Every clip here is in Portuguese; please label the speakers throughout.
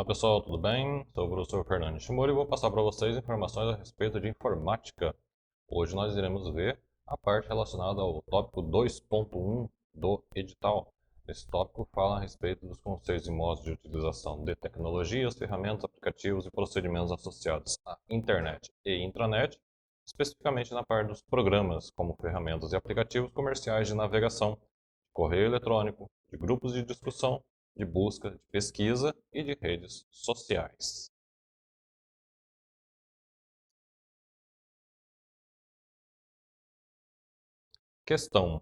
Speaker 1: Olá pessoal, tudo bem? Sou o professor Fernando Shimori e vou passar para vocês informações a respeito de informática. Hoje nós iremos ver a parte relacionada ao tópico 2.1 do edital. Esse tópico fala a respeito dos conceitos e modos de utilização de tecnologias, ferramentas, aplicativos e procedimentos associados à internet e intranet, especificamente na parte dos programas, como ferramentas e aplicativos comerciais de navegação, correio eletrônico, de grupos de discussão, de busca, de pesquisa e de redes sociais. Questão: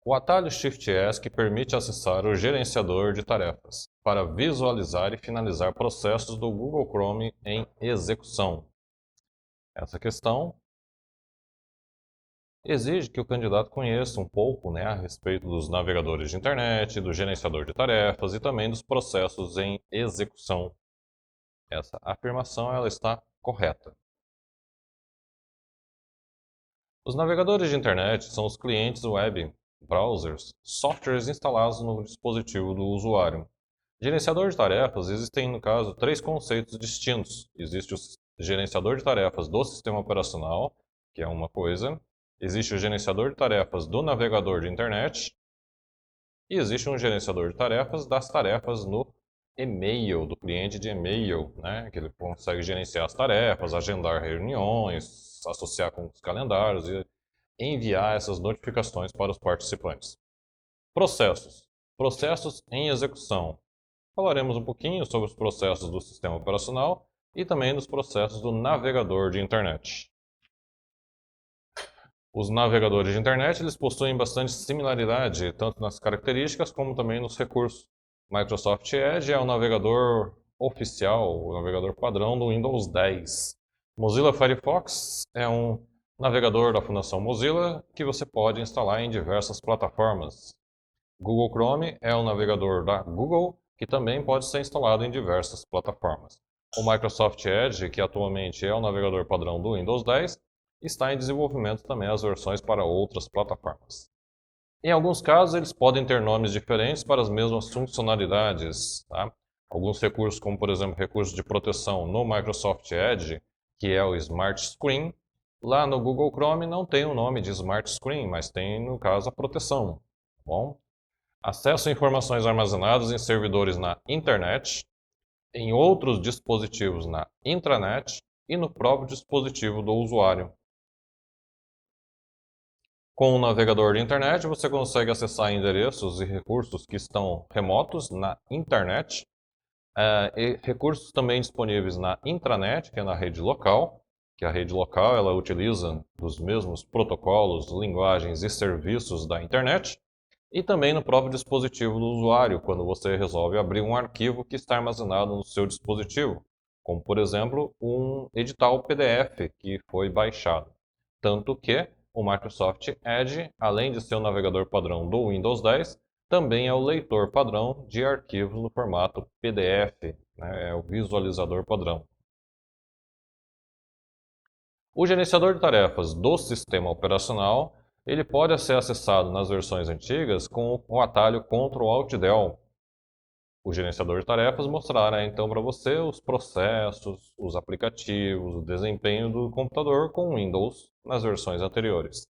Speaker 1: o atalho Shift-ESC permite acessar o gerenciador de tarefas para visualizar e finalizar processos do Google Chrome em execução. Essa questão exige que o candidato conheça um pouco, a respeito dos navegadores de internet, do gerenciador de tarefas e também dos processos em execução. Essa afirmação ela está correta. Os navegadores de internet são os clientes web, browsers, softwares instalados no dispositivo do usuário. Gerenciador de tarefas existem, no caso, três conceitos distintos. Existe o gerenciador de tarefas do sistema operacional, que é uma coisa. Existe o gerenciador de tarefas do navegador de internet. E existe um gerenciador de tarefas das tarefas no e-mail, do cliente de e-mail, que ele consegue gerenciar as tarefas, agendar reuniões, associar com os calendários e enviar essas notificações para os participantes. Processos. Processos em execução. Falaremos um pouquinho sobre os processos do sistema operacional e também dos processos do navegador de internet. Os navegadores de internet eles possuem bastante similaridade, tanto nas características como também nos recursos. Microsoft Edge é o navegador oficial, o navegador padrão do Windows 10. Mozilla Firefox é um navegador da Fundação Mozilla que você pode instalar em diversas plataformas. Google Chrome é um navegador da Google que também pode ser instalado em diversas plataformas. O Microsoft Edge, que atualmente é o navegador padrão do Windows 10, está em desenvolvimento também as versões para outras plataformas. Em alguns casos, eles podem ter nomes diferentes para as mesmas funcionalidades. Alguns recursos, como por exemplo recursos de proteção no Microsoft Edge, que é o Smart Screen, lá no Google Chrome não tem o nome de Smart Screen, mas tem, no caso, a proteção. Bom? Acesso a informações armazenadas em servidores na internet, em outros dispositivos na intranet e no próprio dispositivo do usuário. Com o navegador de internet, você consegue acessar endereços e recursos que estão remotos na internet, e recursos também disponíveis na intranet, que é na rede local, que a rede local ela utiliza os mesmos protocolos, linguagens e serviços da internet, e também no próprio dispositivo do usuário, quando você resolve abrir um arquivo que está armazenado no seu dispositivo, como por exemplo um edital PDF que foi baixado. Tanto que o Microsoft Edge, além de ser o navegador padrão do Windows 10, também é o leitor padrão de arquivos no formato PDF, é o visualizador padrão. O gerenciador de tarefas do sistema operacional ele pode ser acessado nas versões antigas com o atalho Ctrl+Alt+Del. O gerenciador de tarefas mostrará então para você os processos, os aplicativos, o desempenho do computador com Windows nas versões anteriores.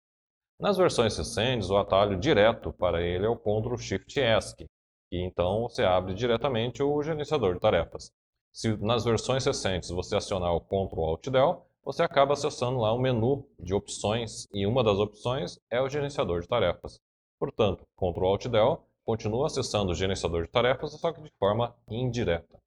Speaker 1: Nas versões recentes, o atalho direto para ele é o Ctrl+Shift+ESC, e então você abre diretamente o gerenciador de tarefas. Se nas versões recentes você acionar o Ctrl+Alt+Del, você acaba acessando lá o menu de opções, e uma das opções é o gerenciador de tarefas. Portanto, Ctrl+Alt+Del continua acessando o gerenciador de tarefas, só que de forma indireta.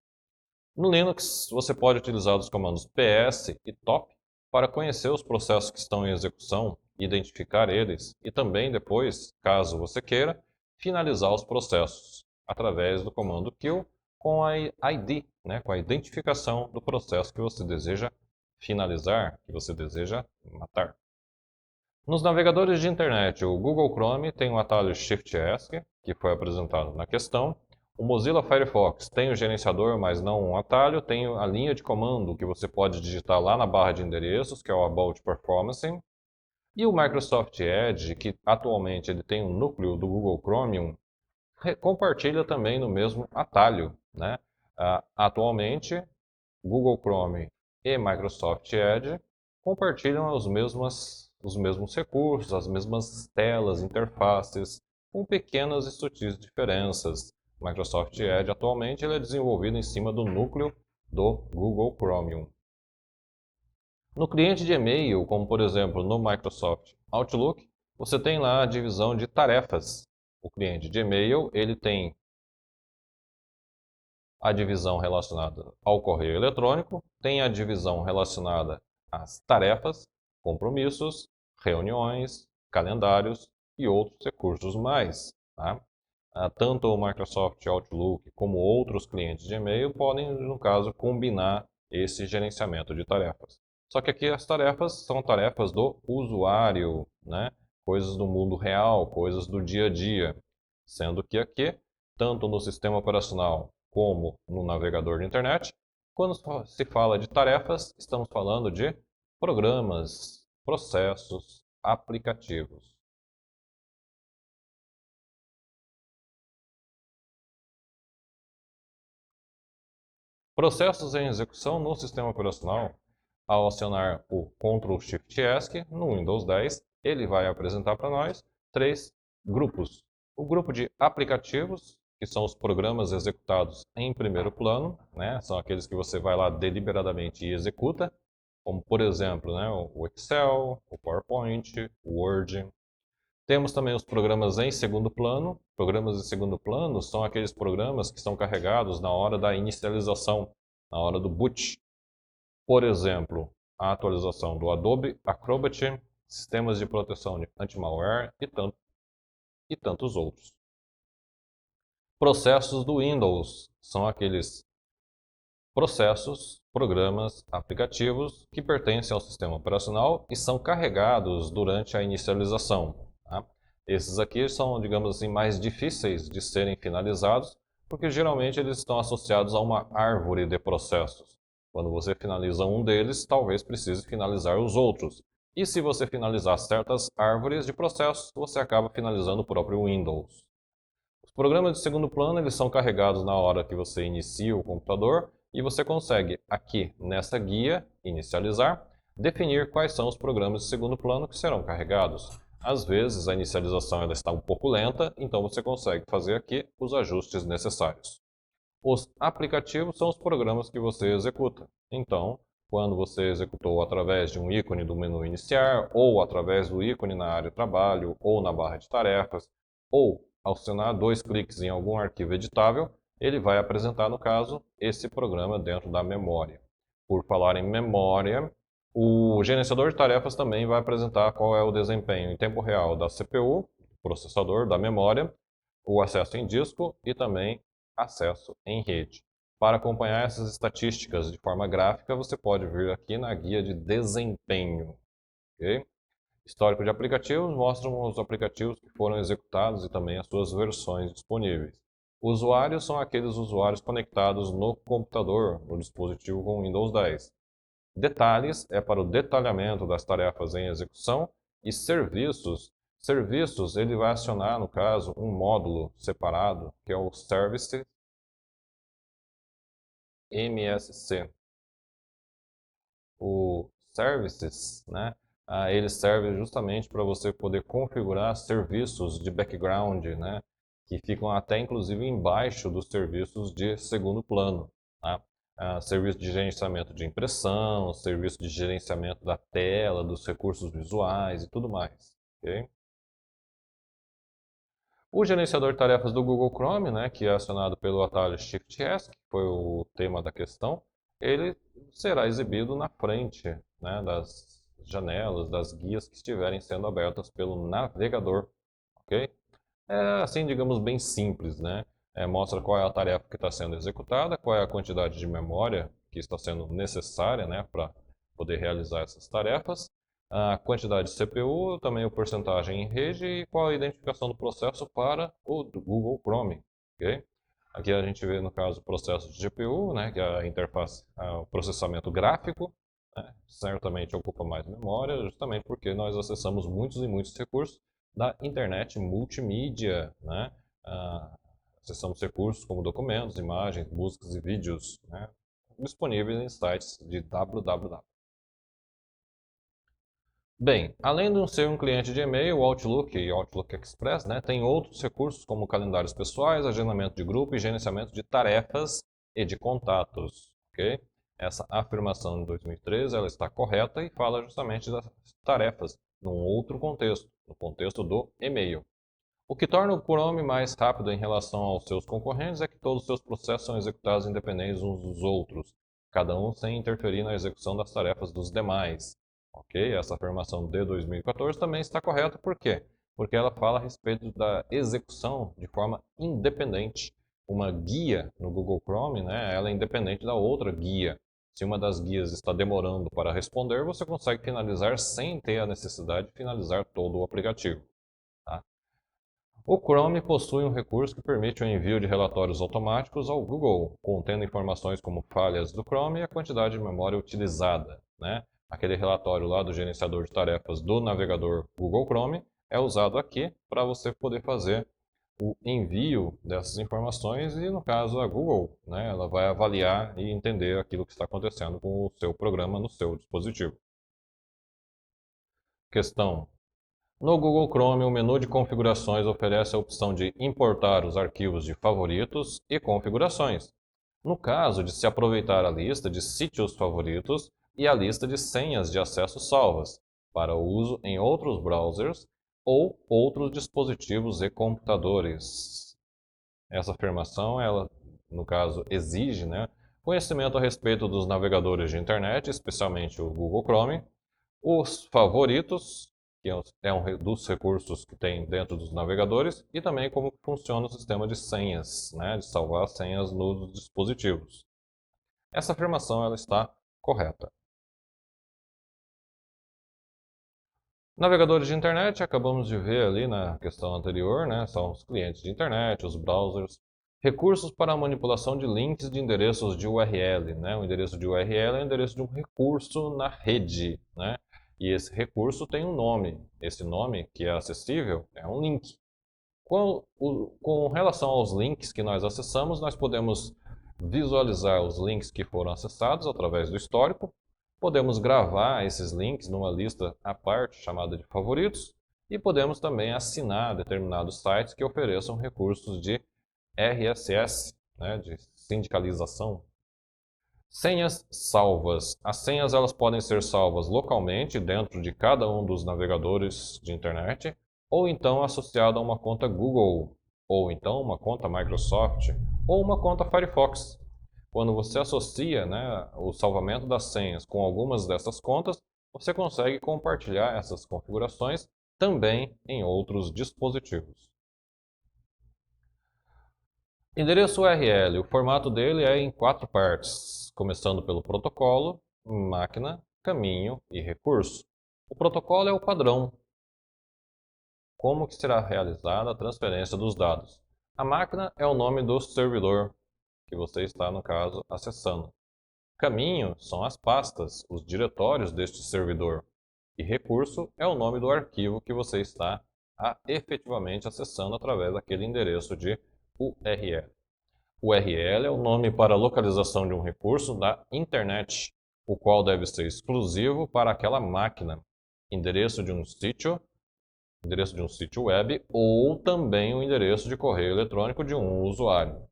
Speaker 1: No Linux, você pode utilizar os comandos ps e top para conhecer os processos que estão em execução, identificar eles e também depois, caso você queira, finalizar os processos através do comando kill com a ID, com a identificação do processo que você deseja finalizar, que você deseja matar. Nos navegadores de internet, o Google Chrome tem o atalho Shift+ESC, que foi apresentado na questão. O Mozilla Firefox tem o gerenciador, mas não um atalho, tem a linha de comando que você pode digitar lá na barra de endereços, que é o About Performance. E o Microsoft Edge, que atualmente ele tem o núcleo do Google Chromium, compartilha também no mesmo atalho, né? Atualmente, Google Chrome e Microsoft Edge compartilham os mesmos recursos, as mesmas telas, interfaces, com pequenas e sutis diferenças. O Microsoft Edge atualmente ele é desenvolvido em cima do núcleo do Google Chromium. No cliente de e-mail, como por exemplo no Microsoft Outlook, você tem lá a divisão de tarefas. O cliente de e-mail ele tem a divisão relacionada ao correio eletrônico, tem a divisão relacionada às tarefas, compromissos, reuniões, calendários e outros recursos mais. Tá? Tanto o Microsoft Outlook como outros clientes de e-mail podem, no caso, combinar esse gerenciamento de tarefas. Só que aqui as tarefas são tarefas do usuário, né? Coisas do mundo real, coisas do dia a dia. Sendo que aqui, tanto no sistema operacional como no navegador de internet, quando se fala de tarefas, estamos falando de programas, processos, aplicativos. Processos em execução no sistema operacional, ao acionar o Ctrl Shift ESC no Windows 10, ele vai apresentar para nós três grupos. O grupo de aplicativos, que são os programas executados em primeiro plano, né? São aqueles que você vai lá deliberadamente e executa, como por exemplo, né, o Excel, o PowerPoint, o Word. Temos também os programas em segundo plano. Programas em segundo plano são aqueles programas que são carregados na hora da inicialização, na hora do boot. Por exemplo, a atualização do Adobe Acrobat, sistemas de proteção de anti-malware e tantos outros. Processos do Windows são aqueles processos, programas, aplicativos que pertencem ao sistema operacional e são carregados durante a inicialização. Tá? Esses aqui são, digamos assim, mais difíceis de serem finalizados, porque geralmente eles estão associados a uma árvore de processos. Quando você finaliza um deles, talvez precise finalizar os outros. E se você finalizar certas árvores de processos, você acaba finalizando o próprio Windows. Os programas de segundo plano eles são carregados na hora que você inicia o computador e você consegue aqui nessa guia, inicializar, definir quais são os programas de segundo plano que serão carregados. Às vezes a inicialização ela está um pouco lenta, então você consegue fazer aqui os ajustes necessários. Os aplicativos são os programas que você executa. Então, quando você executou através de um ícone do menu iniciar, ou através do ícone na área de trabalho, ou na barra de tarefas, ou ao acionar dois cliques em algum arquivo editável, ele vai apresentar, no caso, esse programa dentro da memória. Por falar em memória, o gerenciador de tarefas também vai apresentar qual é o desempenho em tempo real da CPU, processador, da memória, o acesso em disco e também acesso em rede. Para acompanhar essas estatísticas de forma gráfica, você pode vir aqui na guia de desempenho. Okay? Histórico de aplicativos mostra os aplicativos que foram executados e também as suas versões disponíveis. Usuários são aqueles usuários conectados no computador, no dispositivo com Windows 10. Detalhes é para o detalhamento das tarefas em execução e serviços. Serviços ele vai acionar, no caso, um módulo separado, que é o Service MSC. O Services, né? Ele serve justamente para você poder configurar serviços de background, né? Que ficam até inclusive embaixo dos serviços de segundo plano. Tá? Serviço de gerenciamento de impressão, serviço de gerenciamento da tela, dos recursos visuais e tudo mais. Okay? O gerenciador de tarefas do Google Chrome, né, que é acionado pelo atalho Shift S, que foi o tema da questão, ele será exibido na frente, né, das janelas, das guias que estiverem sendo abertas pelo navegador. Ok? É assim, digamos, bem simples, né? Mostra qual é a tarefa que está sendo executada, qual é a quantidade de memória que está sendo necessária, né, para poder realizar essas tarefas, a quantidade de CPU, também a porcentagem em rede e qual a identificação do processo para o Google Chrome. Okay? Aqui a gente vê, no caso, o processo de GPU, né, que é a interface, o processamento gráfico, né, certamente ocupa mais memória, justamente porque nós acessamos muitos e muitos recursos da internet multimídia, né? Acessamos recursos como documentos, imagens, músicas e vídeos, né, disponíveis em sites de www. Bem, além de ser um cliente de e-mail, o Outlook e Outlook Express, né, tem outros recursos como calendários pessoais, agendamento de grupo e gerenciamento de tarefas e de contatos. Ok? Essa afirmação de 2013 ela está correta e fala justamente das tarefas num outro contexto, no contexto do e-mail. O que torna o Chrome mais rápido em relação aos seus concorrentes é que todos os seus processos são executados independentes uns dos outros, cada um sem interferir na execução das tarefas dos demais. Ok? Essa afirmação de 2014 também está correta, por quê? Porque ela fala a respeito da execução de forma independente. Uma guia no Google Chrome, né, ela é independente da outra guia. Se uma das guias está demorando para responder, você consegue finalizar sem ter a necessidade de finalizar todo o aplicativo. Tá? O Chrome possui um recurso que permite o envio de relatórios automáticos ao Google, contendo informações como falhas do Chrome e a quantidade de memória utilizada, né? Aquele relatório lá do gerenciador de tarefas do navegador Google Chrome é usado aqui para você poder fazer o envio dessas informações e, no caso, a Google, né, ela vai avaliar e entender aquilo que está acontecendo com o seu programa no seu dispositivo. Questão: no Google Chrome, o menu de configurações oferece a opção de importar os arquivos de favoritos e configurações, no caso de se aproveitar a lista de sítios favoritos e a lista de senhas de acesso salvas, para uso em outros browsers ou outros dispositivos e computadores. Essa afirmação, ela, no caso, exige, né, conhecimento a respeito dos navegadores de internet, especialmente o Google Chrome, os favoritos, que é um dos recursos que tem dentro dos navegadores, e também como funciona o sistema de senhas, né, de salvar senhas nos dispositivos. Essa afirmação ela está correta. Navegadores de internet, acabamos de ver ali na questão anterior, né, são os clientes de internet, os browsers. Recursos para a manipulação de links de endereços de URL. Né? O endereço de URL é o endereço de um recurso na rede. Né? E esse recurso tem um nome. Esse nome, que é acessível, é um link. Com relação aos links que nós acessamos, nós podemos visualizar os links que foram acessados através do histórico. Podemos gravar esses links numa lista à parte chamada de favoritos e podemos também assinar determinados sites que ofereçam recursos de RSS, né, de sindicalização. Senhas salvas. As senhas elas podem ser salvas localmente dentro de cada um dos navegadores de internet ou então associada a uma conta Google, ou então uma conta Microsoft, ou uma conta Firefox. Quando você associa, né, o salvamento das senhas com algumas dessas contas, você consegue compartilhar essas configurações também em outros dispositivos. Endereço URL. O formato dele é em 4 partes, começando pelo protocolo, máquina, caminho e recurso. O protocolo é o padrão. Como que será realizada a transferência dos dados? A máquina é o nome do servidor que você está, no caso, acessando. Caminho são as pastas, os diretórios deste servidor. E recurso é o nome do arquivo que você está efetivamente acessando através daquele endereço de URL. URL é o nome para a localização de um recurso da internet, o qual deve ser exclusivo para aquela máquina. Endereço de um sítio web ou também o endereço de correio eletrônico de um usuário.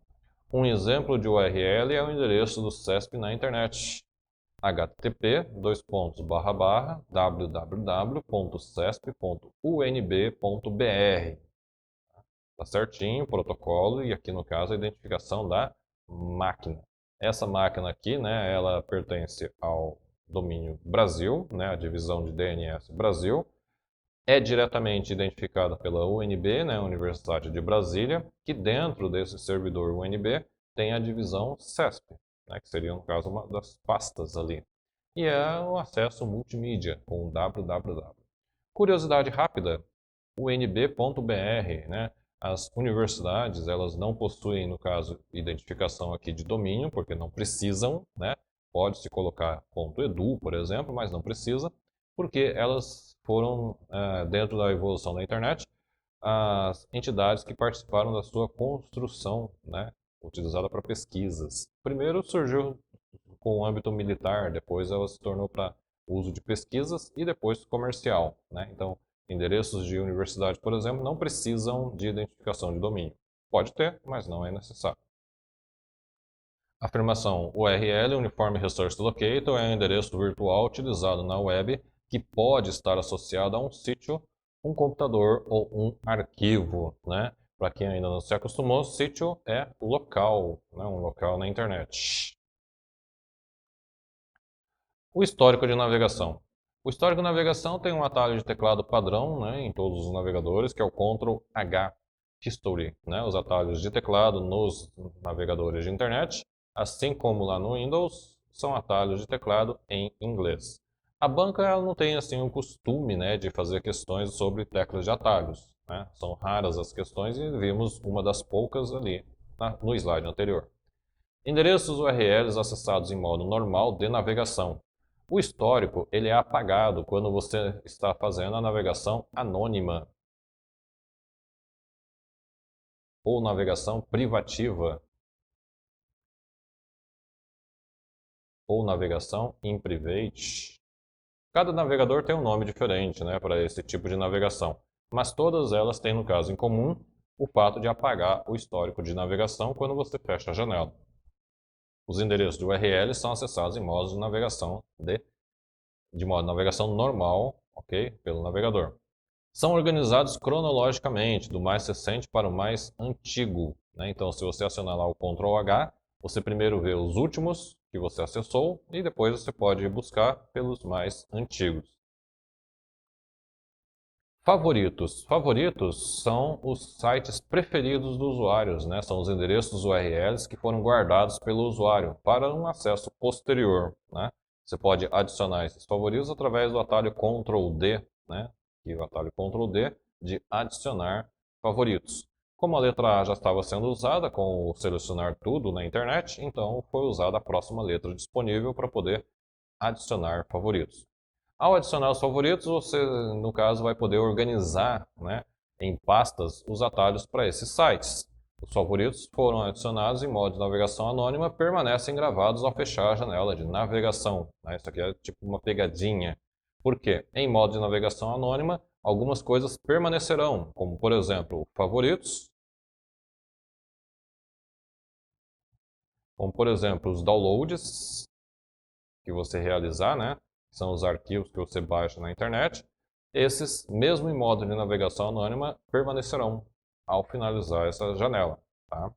Speaker 1: Um exemplo de URL é o endereço do CESP na internet, http://www.cesp.unb.br. Tá certinho, protocolo e aqui no caso a identificação da máquina. Essa máquina aqui, né, ela pertence ao domínio Brasil, né, a divisão de DNS Brasil. É diretamente identificada pela UNB, né, Universidade de Brasília, que dentro desse servidor UNB tem a divisão CESP, né, que seria no caso uma das pastas ali. E é o acesso multimídia com www. Curiosidade rápida, unb.br, né? As universidades, elas não possuem, no caso, identificação aqui de domínio, porque não precisam, né? Pode-se colocar .edu, por exemplo, mas não precisa, porque elas foram, dentro da evolução da internet, as entidades que participaram da sua construção, né, utilizada para pesquisas. Primeiro surgiu com o âmbito militar, depois ela se tornou para uso de pesquisas e depois comercial, né? Então, endereços de universidade, por exemplo, não precisam de identificação de domínio. Pode ter, mas não é necessário. Afirmação URL, Uniform Resource Locator, é um endereço virtual utilizado na web que pode estar associado a um sítio, um computador ou um arquivo, né? Para quem ainda não se acostumou, sítio é local, né? Um local na internet. O histórico de navegação. O histórico de navegação tem um atalho de teclado padrão, né, em todos os navegadores, que é o Ctrl H History, né, os atalhos de teclado nos navegadores de internet, assim como lá no Windows, são atalhos de teclado em inglês. A banca ela não tem assim o costume, né, de fazer questões sobre teclas de atalhos, né? São raras as questões e vimos uma das poucas ali no slide anterior. Endereços URLs acessados em modo normal de navegação. O histórico ele é apagado quando você está fazendo a navegação anônima ou navegação privativa ou navegação in private. Cada navegador tem um nome diferente, né, para esse tipo de navegação, mas todas elas têm no caso em comum o fato de apagar o histórico de navegação quando você fecha a janela. Os endereços de URL são acessados em modo de navegação de modo de navegação normal, ok, pelo navegador. São organizados cronologicamente, do mais recente para o mais antigo, né? Então, se você acionar lá o Ctrl H, você primeiro vê os últimos que você acessou e depois você pode buscar pelos mais antigos. Favoritos. Favoritos são os sites preferidos dos usuários, né? São os endereços URLs que foram guardados pelo usuário para um acesso posterior, né? Você pode adicionar esses favoritos através do atalho Ctrl D, né? E o atalho Ctrl D de adicionar favoritos. Como a letra A já estava sendo usada com o selecionar tudo na internet, então foi usada a próxima letra disponível para poder adicionar favoritos. Ao adicionar os favoritos, você, no caso, vai poder organizar, né, em pastas os atalhos para esses sites. Os favoritos foram adicionados em modo de navegação anônima, permanecem gravados ao fechar a janela de navegação, né? Isso aqui é tipo uma pegadinha. Por quê? Em modo de navegação anônima, algumas coisas permanecerão, como por exemplo, favoritos, como por exemplo os downloads que você realizar, né? São os arquivos que você baixa na internet. Esses, mesmo em modo de navegação anônima, permanecerão ao finalizar essa janela. Tá?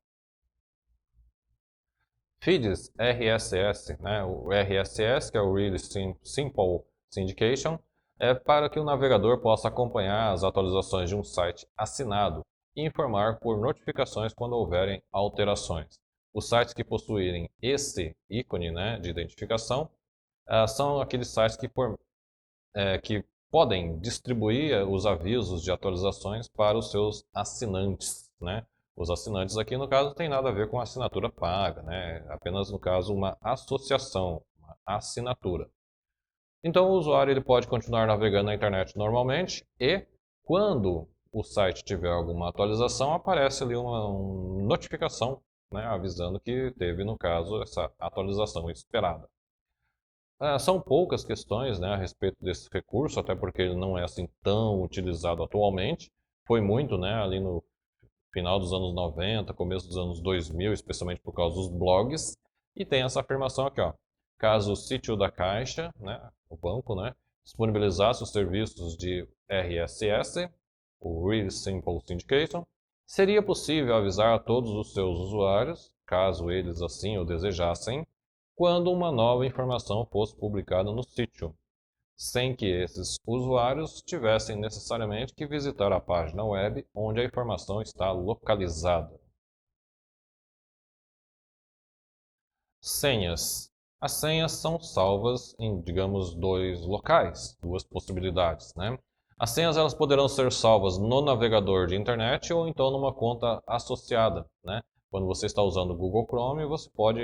Speaker 1: Feeds RSS, né? O RSS, que é o Really Simple Syndication, é para que o navegador possa acompanhar as atualizações de um site assinado e informar por notificações quando houverem alterações. Os sites que possuírem esse ícone, né, de identificação são aqueles sites que podem distribuir os avisos de atualizações para os seus assinantes, né? Os assinantes aqui, no caso, não tem nada a ver com assinatura paga, né? Apenas, no caso, uma associação, uma assinatura. Então, o usuário ele pode continuar navegando na internet normalmente e, quando o site tiver alguma atualização, aparece ali uma notificação, né, avisando que teve, no caso, essa atualização esperada. São poucas questões, né, a respeito desse recurso, até porque ele não é assim tão utilizado atualmente. Foi muito, né, ali no final dos anos 90, começo dos anos 2000, especialmente por causa dos blogs. E tem essa afirmação aqui, ó. Caso o sítio da Caixa, né, o banco, né, disponibilizasse os serviços de RSS, o Really Simple Syndication, seria possível avisar a todos os seus usuários, caso eles assim o desejassem, quando uma nova informação fosse publicada no sítio, sem que esses usuários tivessem necessariamente que visitar a página web onde a informação está localizada. Senhas. As senhas são salvas em, digamos, dois locais, duas possibilidades, né? As senhas elas poderão ser salvas no navegador de internet ou então numa conta associada, né? Quando você está usando o Google Chrome, você pode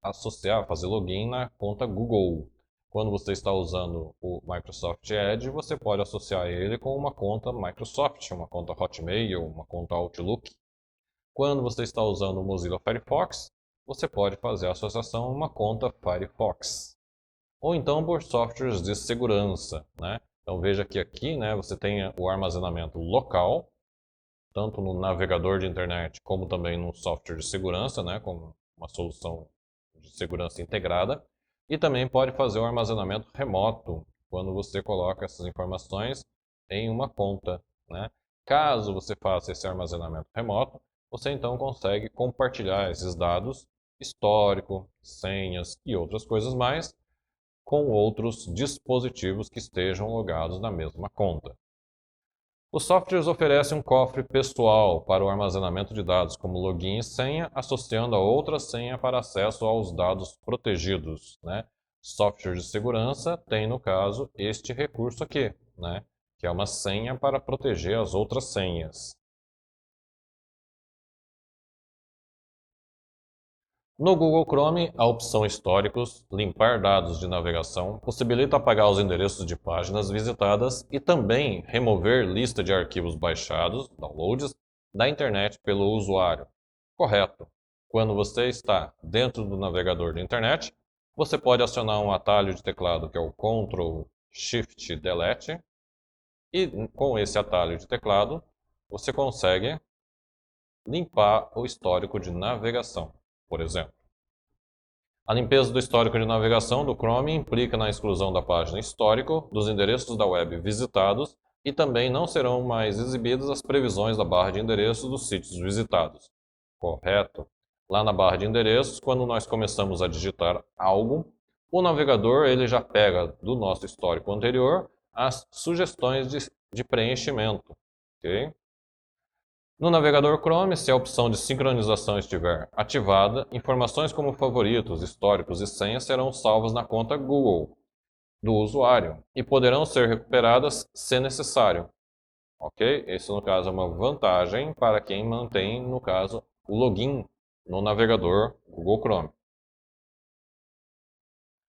Speaker 1: associar, fazer login na conta Google. Quando você está usando o Microsoft Edge, você pode associar ele com uma conta Microsoft, uma conta Hotmail, uma conta Outlook. Quando você está usando o Mozilla Firefox, você pode fazer a associação a uma conta Firefox. Ou então por softwares de segurança, né? Então veja que aqui, né, você tem o armazenamento local, tanto no navegador de internet como também no software de segurança, né, como uma solução de segurança integrada. E também pode fazer o armazenamento remoto, quando você coloca essas informações em uma conta, né? Caso você faça esse armazenamento remoto, você então consegue compartilhar esses dados, histórico, senhas e outras coisas mais, com outros dispositivos que estejam logados na mesma conta. Os softwares oferecem um cofre pessoal para o armazenamento de dados, como login e senha, associando a outra senha para acesso aos dados protegidos, né? Software de segurança tem, no caso, este recurso aqui, né? Que é uma senha para proteger as outras senhas. No Google Chrome, a opção Históricos, limpar dados de navegação, possibilita apagar os endereços de páginas visitadas e também remover lista de arquivos baixados, downloads, da internet pelo usuário. Correto. Quando você está dentro do navegador de internet, você pode acionar um atalho de teclado que é o Ctrl Shift Delete e com esse atalho de teclado você consegue limpar o histórico de navegação, por exemplo. A limpeza do histórico de navegação do Chrome implica na exclusão da página histórico, dos endereços da web visitados e também não serão mais exibidas as previsões da barra de endereços dos sítios visitados. Correto? Lá na barra de endereços, quando nós começamos a digitar algo, o navegador ele já pega do nosso histórico anterior as sugestões de preenchimento. Okay? No navegador Chrome, se a opção de sincronização estiver ativada, informações como favoritos, históricos e senhas serão salvas na conta Google do usuário e poderão ser recuperadas se necessário. Ok? Isso, no caso, é uma vantagem para quem mantém, no caso, o login no navegador Google Chrome.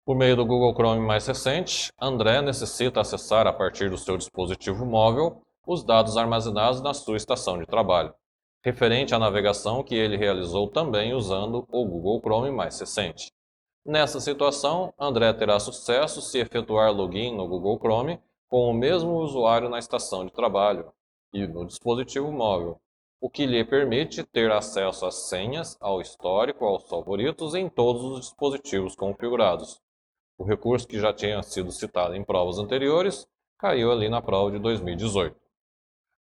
Speaker 1: Por meio do Google Chrome mais recente, André necessita acessar a partir do seu dispositivo móvel os dados armazenados na sua estação de trabalho, referente à navegação que ele realizou também usando o Google Chrome mais recente. Nessa situação, André terá sucesso se efetuar login no Google Chrome com o mesmo usuário na estação de trabalho e no dispositivo móvel, o que lhe permite ter acesso às senhas, ao histórico, aos favoritos em todos os dispositivos configurados. O recurso que já tinha sido citado em provas anteriores caiu ali na prova de 2018.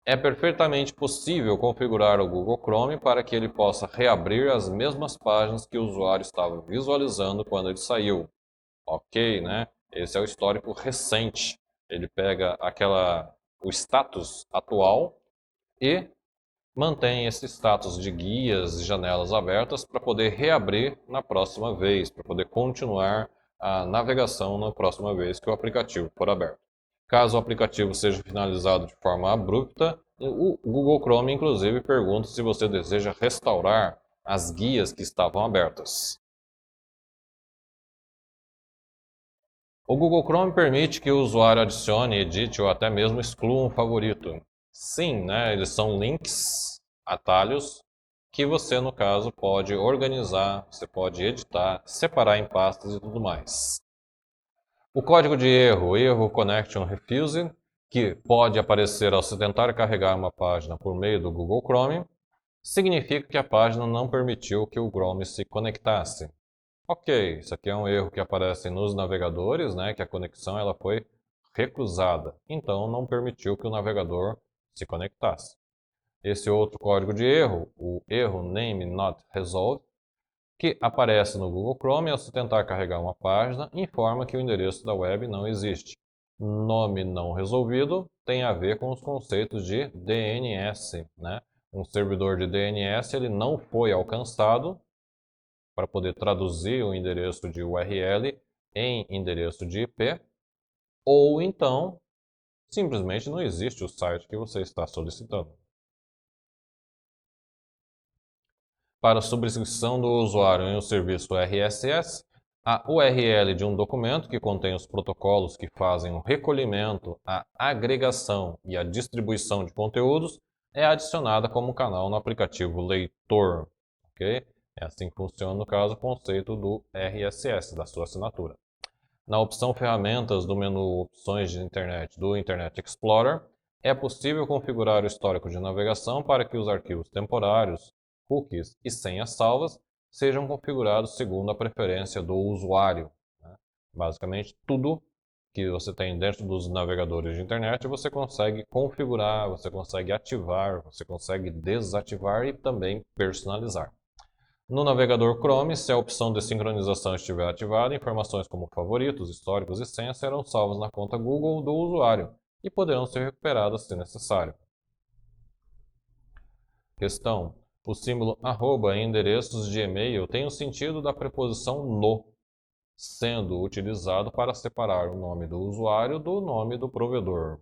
Speaker 1: É perfeitamente possível configurar o Google Chrome para que ele possa reabrir as mesmas páginas que o usuário estava visualizando quando ele saiu. Ok, né? Esse é o histórico recente. Ele pega o status atual e mantém esse status de guias e janelas abertas para poder reabrir na próxima vez, para poder continuar a navegação na próxima vez que o aplicativo for aberto. Caso o aplicativo seja finalizado de forma abrupta, o Google Chrome inclusive pergunta se você deseja restaurar as guias que estavam abertas. O Google Chrome permite que o usuário adicione, edite ou até mesmo exclua um favorito. Sim, né, eles são links, atalhos, que você, no caso, pode organizar, você pode editar, separar em pastas e tudo mais. O código de erro connection refused, que pode aparecer ao se tentar carregar uma página por meio do Google Chrome, significa que a página não permitiu que o Chrome se conectasse. Ok, isso aqui é um erro que aparece nos navegadores, né, que a conexão ela foi recusada, então não permitiu que o navegador se conectasse. Esse outro código de erro, o erro name not resolved, que aparece no Google Chrome ao se tentar carregar uma página, informa que o endereço da web não existe. Nome não resolvido tem a ver com os conceitos de DNS, né? Um servidor de DNS ele não foi alcançado para poder traduzir o endereço de URL em endereço de IP, ou então simplesmente não existe o site que você está solicitando. Para a subscrição do usuário em um serviço RSS, A URL de um documento que contém os protocolos que fazem o recolhimento, a agregação e a distribuição de conteúdos é adicionada como canal no aplicativo leitor. Ok? É assim que funciona, no caso, o conceito do RSS, da sua assinatura. Na opção Ferramentas do menu Opções de Internet do Internet Explorer, é possível configurar o histórico de navegação para que os arquivos temporários, cookies e senhas salvas sejam configurados segundo a preferência do usuário. Né? Basicamente, tudo que você tem dentro dos navegadores de internet você consegue configurar, você consegue ativar, você consegue desativar e também personalizar. No navegador Chrome, se a opção de sincronização estiver ativada, informações como favoritos, históricos e senhas serão salvas na conta Google do usuário e poderão ser recuperadas se necessário. Questão: o símbolo arroba em endereços de e-mail tem o sentido da preposição no, sendo utilizado para separar o nome do usuário do nome do provedor.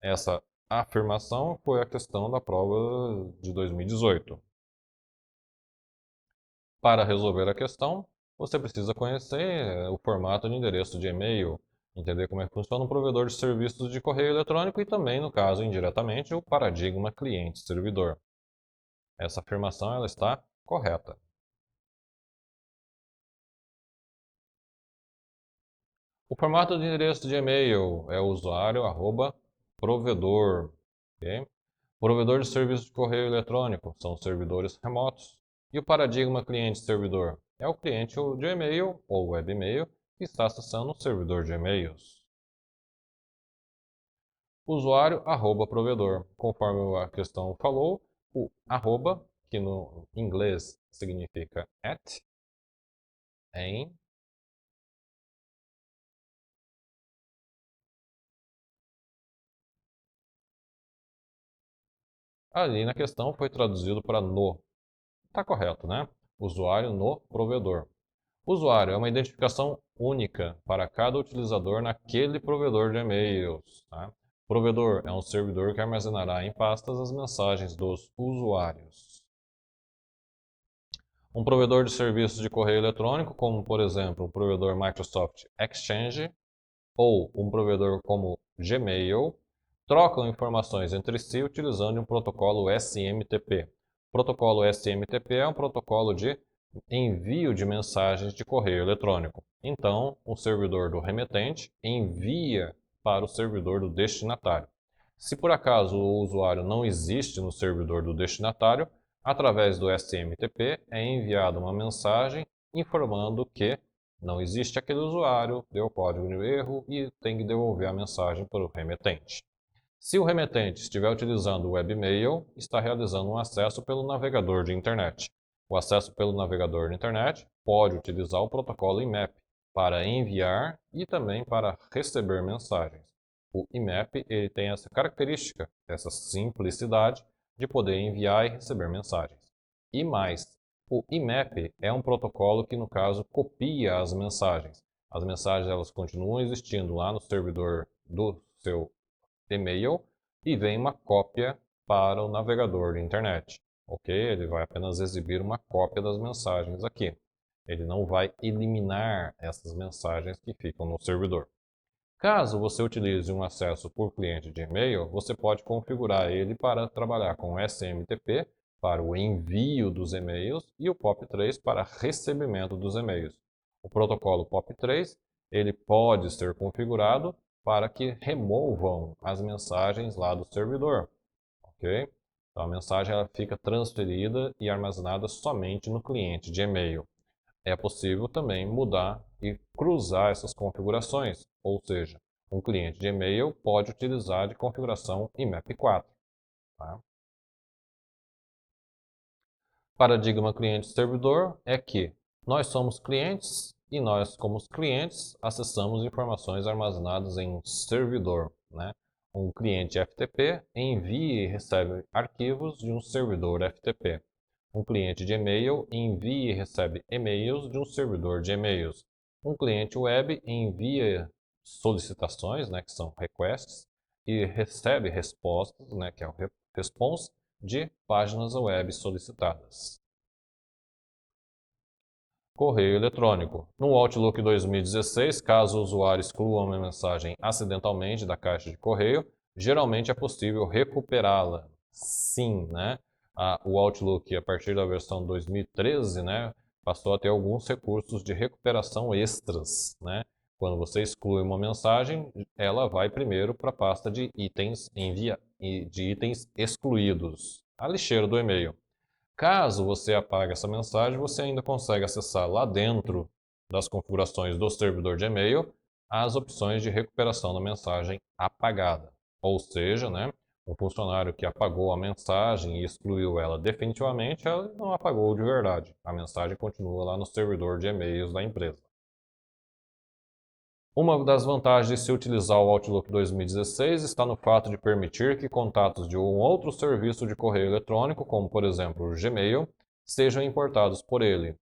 Speaker 1: Essa afirmação foi a questão da prova de 2018. Para resolver a questão, você precisa conhecer o formato de endereço de e-mail, entender como é que funciona um provedor de serviços de correio eletrônico e também, no caso, indiretamente, o paradigma cliente-servidor. Essa afirmação ela está correta. O formato de endereço de e-mail é usuário@provedor. Okay? Provedor de serviço de correio eletrônico são servidores remotos. E o paradigma cliente-servidor é o cliente de e-mail ou web e-mail que está acessando um servidor de e-mails. Usuário@provedor. Conforme a questão falou, o arroba, que no inglês significa at, em, ali na questão foi traduzido para no. Está correto, né? Usuário no provedor. Usuário é uma identificação única para cada utilizador naquele provedor de e-mails. Tá? Provedor é um servidor que armazenará em pastas as mensagens dos usuários. Um provedor de serviços de correio eletrônico, como por exemplo o provedor Microsoft Exchange ou um provedor como Gmail, trocam informações entre si utilizando um protocolo SMTP. O protocolo SMTP é um protocolo de envio de mensagens de correio eletrônico. Então, o servidor do remetente envia para o servidor do destinatário. Se por acaso o usuário não existe no servidor do destinatário, através do SMTP é enviada uma mensagem informando que não existe aquele usuário, deu código de erro e tem que devolver a mensagem para o remetente. Se o remetente estiver utilizando o webmail, está realizando um acesso pelo navegador de internet. O acesso pelo navegador de internet pode utilizar o protocolo IMAP para enviar e também para receber mensagens. O IMAP ele tem essa característica, essa simplicidade de poder enviar e receber mensagens. E mais, o IMAP é um protocolo que, no caso, copia as mensagens. As mensagens elas continuam existindo lá no servidor do seu e-mail e vem uma cópia para o navegador de internet. Ok? Ele vai apenas exibir uma cópia das mensagens aqui. Ele não vai eliminar essas mensagens que ficam no servidor. Caso você utilize um acesso por cliente de e-mail, você pode configurar ele para trabalhar com SMTP para o envio dos e-mails e o POP3 para recebimento dos e-mails. O protocolo POP3 ele pode ser configurado para que removam as mensagens lá do servidor, ok? Então a mensagem ela fica transferida e armazenada somente no cliente de e-mail. É possível também mudar e cruzar essas configurações, ou seja, um cliente de e-mail pode utilizar de configuração IMAP4. Tá? Paradigma cliente-servidor é que nós somos clientes e nós, como clientes, acessamos informações armazenadas em um servidor. Né? Um cliente FTP envia e recebe arquivos de um servidor FTP. Um cliente de e-mail envia e recebe e-mails de um servidor de e-mails. Um cliente web envia solicitações, né, que são requests, e recebe respostas, né, que é o response, de páginas web solicitadas. correio eletrônico. No Outlook 2016, caso o usuário exclua uma mensagem acidentalmente da caixa de correio, geralmente é possível recuperá-la. Sim, né? O Outlook, a partir da versão 2013, né, passou a ter alguns recursos de recuperação extras, né? Quando você exclui uma mensagem, ela vai primeiro para a pasta de itens de itens excluídos, a lixeira do e-mail. Caso você apague essa mensagem, você ainda consegue acessar lá dentro das configurações do servidor de e-mail as opções de recuperação da mensagem apagada. Ou seja, né, um funcionário que apagou a mensagem e excluiu ela definitivamente, ela não apagou de verdade. A mensagem continua lá no servidor de e-mails da empresa. Uma das vantagens de se utilizar o Outlook 2016 está no fato de permitir que contatos de um outro serviço de correio eletrônico, como por exemplo o Gmail, sejam importados por ele.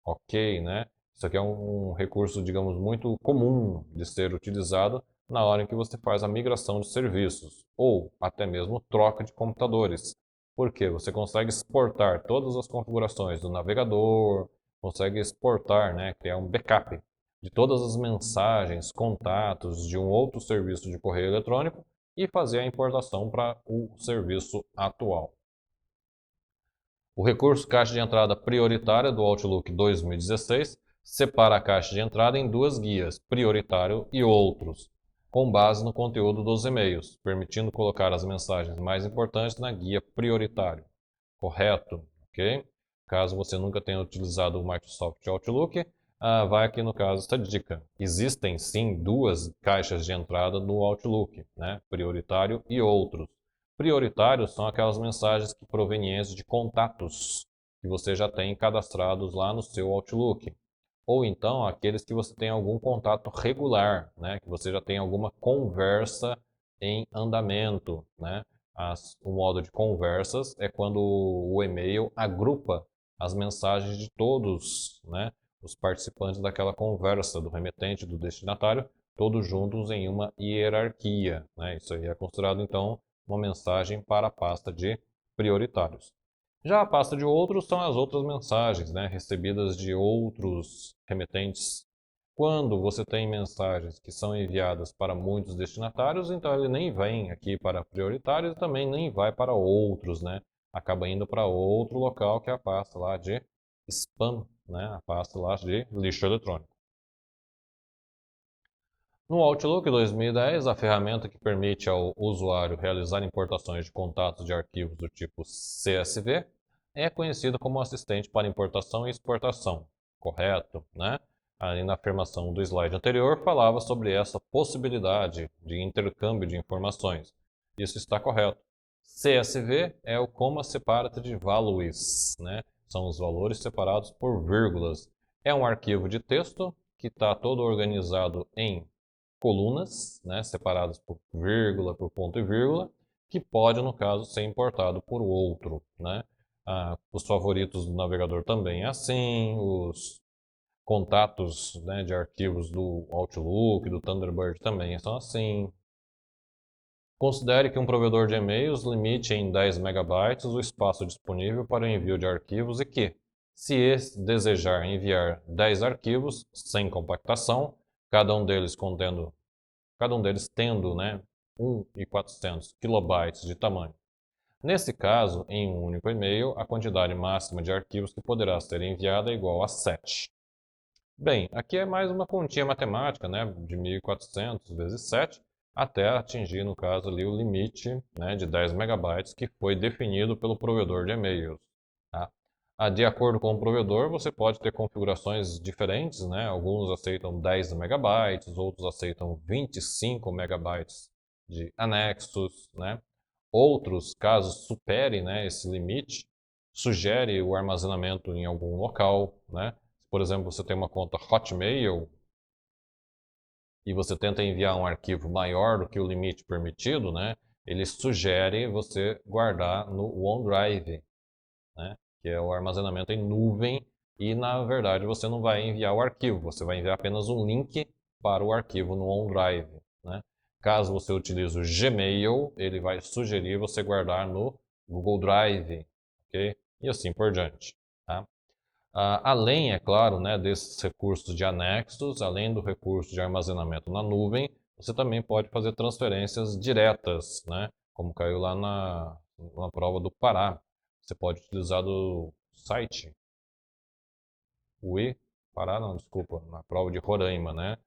Speaker 1: Ok, né? Isso aqui é um recurso, digamos, muito comum de ser utilizado na hora em que você faz a migração de serviços, ou até mesmo troca de computadores. Porque você consegue exportar todas as configurações do navegador, consegue exportar, né, criar um backup de todas as mensagens, contatos de um outro serviço de correio eletrônico e fazer a importação para o serviço atual. O recurso caixa de entrada prioritária do Outlook 2016 separa a caixa de entrada em duas guias, prioritário e outros, com base no conteúdo dos e-mails, permitindo colocar as mensagens mais importantes na guia prioritário. Correto? Ok? Caso você nunca tenha utilizado o Microsoft Outlook, vai aqui no caso essa dica. Existem sim duas caixas de entrada no Outlook, né? Prioritário e outros. Prioritários são aquelas mensagens que provenientes de contatos que você já tem cadastrados lá no seu Outlook. Ou então aqueles que você tem algum contato regular, né? Que você já tem alguma conversa em andamento, né? O modo de conversas é quando o e-mail agrupa as mensagens de todos, né, os participantes daquela conversa, do remetente, do destinatário, todos juntos em uma hierarquia, né? Isso aí é considerado, então, uma mensagem para a pasta de prioritários. Já a pasta de outros são as outras mensagens, né, recebidas de outros remetentes. Quando você tem mensagens que são enviadas para muitos destinatários, então ele nem vem aqui para prioritários e também nem vai para outros, né? Acaba indo para outro local que é a pasta lá de spam, né? A pasta lá de lixo eletrônico. No Outlook 2010, a ferramenta que permite ao usuário realizar importações de contatos de arquivos do tipo CSV é conhecida como assistente para importação e exportação. Correto, né? Ali na afirmação do slide anterior falava sobre essa possibilidade de intercâmbio de informações. Isso está correto. CSV é o Comma Separated Values, né? São os valores separados por vírgulas. É um arquivo de texto que está todo organizado em colunas, né, separadas por vírgula, por ponto e vírgula, que pode, no caso, ser importado por outro, né? Os favoritos do navegador também é assim, os contatos, né, de arquivos do Outlook, do Thunderbird também são assim. Considere que um provedor de e-mails limite em 10 MB o espaço disponível para o envio de arquivos e que, se desejar enviar 10 arquivos sem compactação, cada um deles tendo, né, 1.400 kilobytes de tamanho. Nesse caso, em um único e-mail, a quantidade máxima de arquivos que poderá ser enviada é igual a 7. Bem, aqui é mais uma continha matemática, né, de 1.400 vezes 7, até atingir, no caso ali, o limite, né, de 10 megabytes que foi definido pelo provedor de e-mails. Tá? De acordo com o provedor, você pode ter configurações diferentes, né? Alguns aceitam 10 megabytes, outros aceitam 25 megabytes de anexos, né? Outros, caso supere, né, esse limite, sugere o armazenamento em algum local, né? Por exemplo, você tem uma conta Hotmail e você tenta enviar um arquivo maior do que o limite permitido, né? Ele sugere você guardar no OneDrive, né? Que é o armazenamento em nuvem e, na verdade, você não vai enviar o arquivo, você vai enviar apenas um link para o arquivo no OneDrive, né? Caso você utilize o Gmail, ele vai sugerir você guardar no Google Drive, ok? E assim por diante, tá? Além, é claro, né, desses recursos de anexos, além do recurso de armazenamento na nuvem, você também pode fazer transferências diretas, né, como caiu lá na prova do Pará. Você pode utilizar do site Pará não, desculpa, na prova de Roraima, né?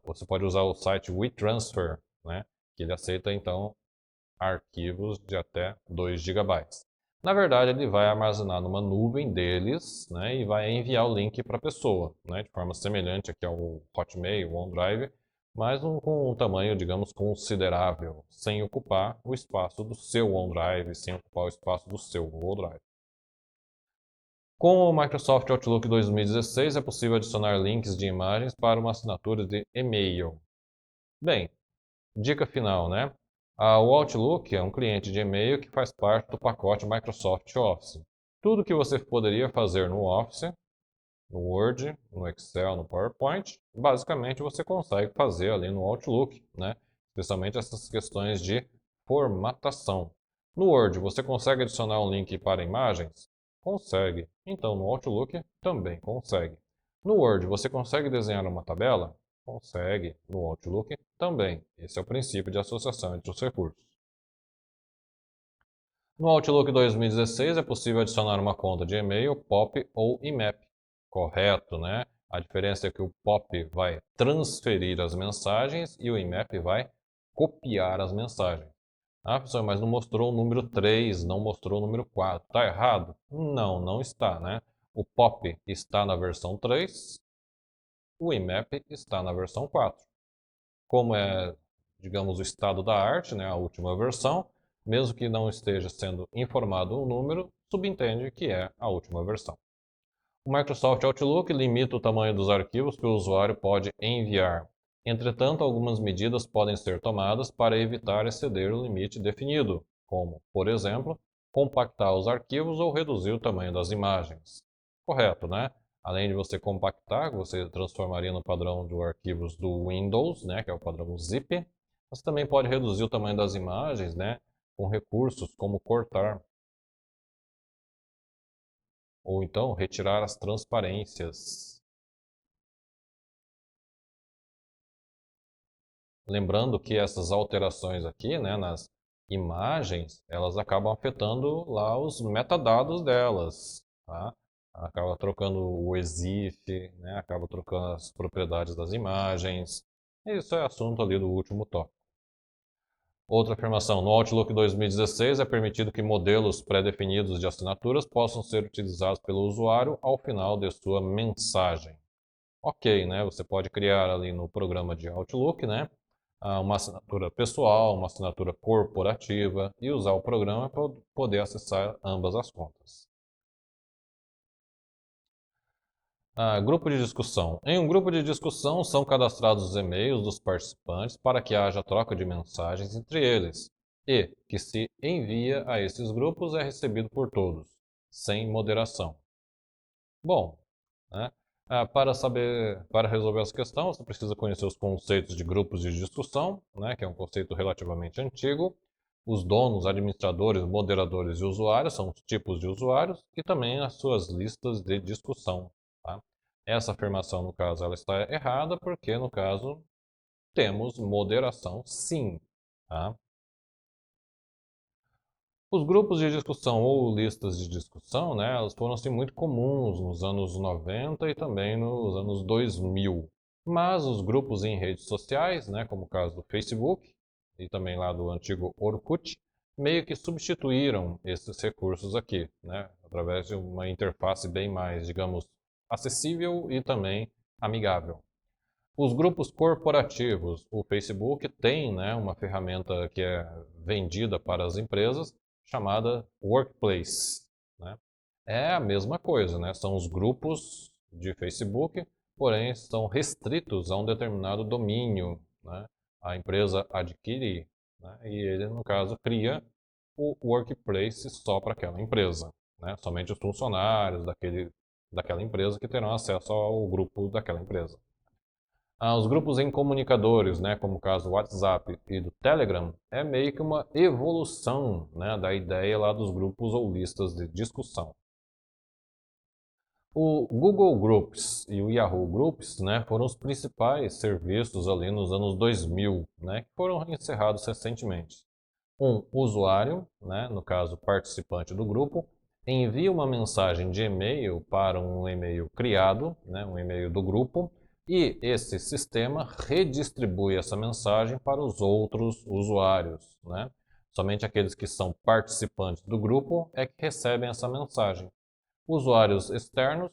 Speaker 1: Você pode usar o site WeTransfer, né, que ele aceita então arquivos de até 2 gigabytes. Na verdade, ele vai armazenar numa nuvem deles, né, e vai enviar o link para a pessoa, né, de forma semelhante aqui ao Hotmail, OneDrive, mas com um tamanho, digamos, considerável, sem ocupar o espaço do seu OneDrive, sem ocupar o espaço do seu Google Drive. Com o Microsoft Outlook 2016, é possível adicionar links de imagens para uma assinatura de e-mail. Bem, dica final, né? O Outlook é um cliente de e-mail que faz parte do pacote Microsoft Office. Tudo que você poderia fazer no Office, no Word, no Excel, no PowerPoint, basicamente você consegue fazer ali no Outlook, né? Especialmente essas questões de formatação. No Word, você consegue adicionar um link para imagens? Consegue. Então, no Outlook também consegue. No Word, você consegue desenhar uma tabela? Consegue. No Outlook também. Esse é o princípio de associação entre os recursos. No Outlook 2016 é possível adicionar uma conta de e-mail, POP ou IMAP. Correto, né? A diferença é que o POP vai transferir as mensagens e o IMAP vai copiar as mensagens. Professor, mas não mostrou o número 3, não mostrou o número 4. Está errado? Não, não está, né? O POP está na versão 3, o IMAP está na versão 4. Como é, digamos, o estado da arte, né, a última versão, mesmo que não esteja sendo informado um número, subentende que é a última versão. O Microsoft Outlook limita o tamanho dos arquivos que o usuário pode enviar. Entretanto, algumas medidas podem ser tomadas para evitar exceder o limite definido, como, por exemplo, compactar os arquivos ou reduzir o tamanho das imagens. Correto, né? Além de você compactar, você transformaria no padrão de arquivos do Windows, né, que é o padrão zip. Você também pode reduzir o tamanho das imagens, né, com recursos como cortar ou então retirar as transparências. Lembrando que essas alterações aqui, né, nas imagens, elas acabam afetando lá os metadados delas, tá? Acaba trocando o EXIF, né, acaba trocando as propriedades das imagens. Isso é assunto ali do último tópico. Outra afirmação, no Outlook 2016 é permitido que modelos pré-definidos de assinaturas possam ser utilizados pelo usuário ao final de sua mensagem. Ok, né? Você pode criar ali no programa de Outlook, né? Uma assinatura pessoal, uma assinatura corporativa e usar o programa para poder acessar ambas as contas. Grupo de discussão. Em um grupo de discussão, são cadastrados os e-mails dos participantes para que haja troca de mensagens entre eles e que se envia a esses grupos é recebido por todos, sem moderação. Bom, né? Para resolver essa questão, você precisa conhecer os conceitos de grupos de discussão, né, que é um conceito relativamente antigo. Os donos, administradores, moderadores e usuários são os tipos de usuários e também as suas listas de discussão. Tá? Essa afirmação, no caso, ela está errada porque, no caso, temos moderação sim. Tá? Os grupos de discussão ou listas de discussão, né, elas foram assim, muito comuns nos anos 90 e também nos anos 2000. Mas os grupos em redes sociais, né, como o caso do Facebook e também lá do antigo Orkut, meio que substituíram esses recursos aqui, né, através de uma interface bem mais, digamos, acessível e também amigável. Os grupos corporativos, o Facebook tem, né, uma ferramenta que é vendida para as empresas chamada Workplace, né? É a mesma coisa, né? São os grupos de Facebook, porém estão restritos a um determinado domínio, né? A empresa adquire, né? E ele, no caso, cria o Workplace só para aquela empresa, né? Somente os funcionários daquela empresa que terão acesso ao grupo daquela empresa. Os grupos em comunicadores, né, como o caso do WhatsApp e do Telegram, é meio que uma evolução, né, da ideia lá dos grupos ou listas de discussão. O Google Groups e o Yahoo Groups, né, foram os principais serviços ali nos anos 2000, né, que foram encerrados recentemente. Um usuário, né, no caso participante do grupo, envia uma mensagem de e-mail para um e-mail criado, né, um e-mail do grupo, e esse sistema redistribui essa mensagem para os outros usuários, né? Somente aqueles que são participantes do grupo é que recebem essa mensagem. Usuários externos,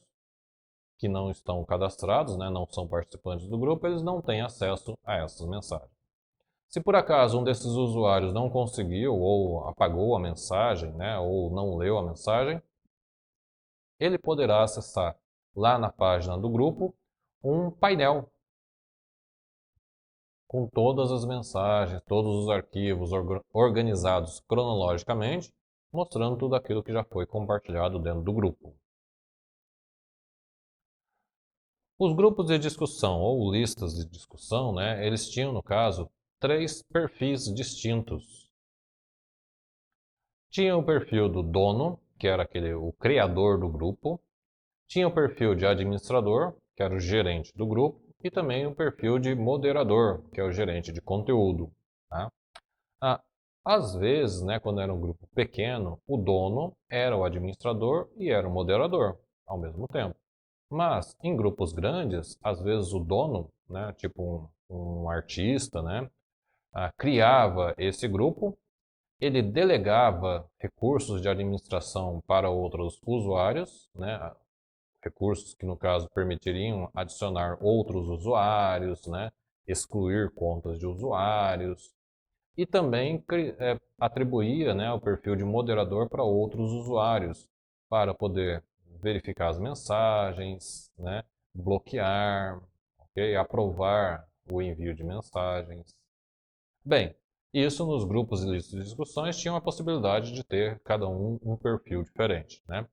Speaker 1: que não estão cadastrados, né, não são participantes do grupo, eles não têm acesso a essas mensagens. Se por acaso um desses usuários não conseguiu ou apagou a mensagem, né, ou não leu a mensagem, ele poderá acessar lá na página do grupo um painel com todas as mensagens, todos os arquivos organizados cronologicamente, mostrando tudo aquilo que já foi compartilhado dentro do grupo. Os grupos de discussão ou listas de discussão, né, eles tinham, no caso, 3 perfis distintos. Tinha o perfil do dono, que era o criador do grupo. Tinha o perfil de administrador, que era o gerente do grupo. E também o perfil de moderador, que é o gerente de conteúdo. Tá? Às vezes, né, quando era um grupo pequeno, o dono era o administrador e era o moderador ao mesmo tempo. Mas em grupos grandes, às vezes o dono, né, tipo um artista, né, criava esse grupo, ele delegava recursos de administração para outros usuários, né, recursos que no caso permitiriam adicionar outros usuários, né, excluir contas de usuários, e também atribuía, né, o perfil de moderador para outros usuários, para poder verificar as mensagens, né, bloquear, okay, aprovar o envio de mensagens. Bem, isso nos grupos e listas de discussões tinha a possibilidade de ter cada um perfil diferente, né?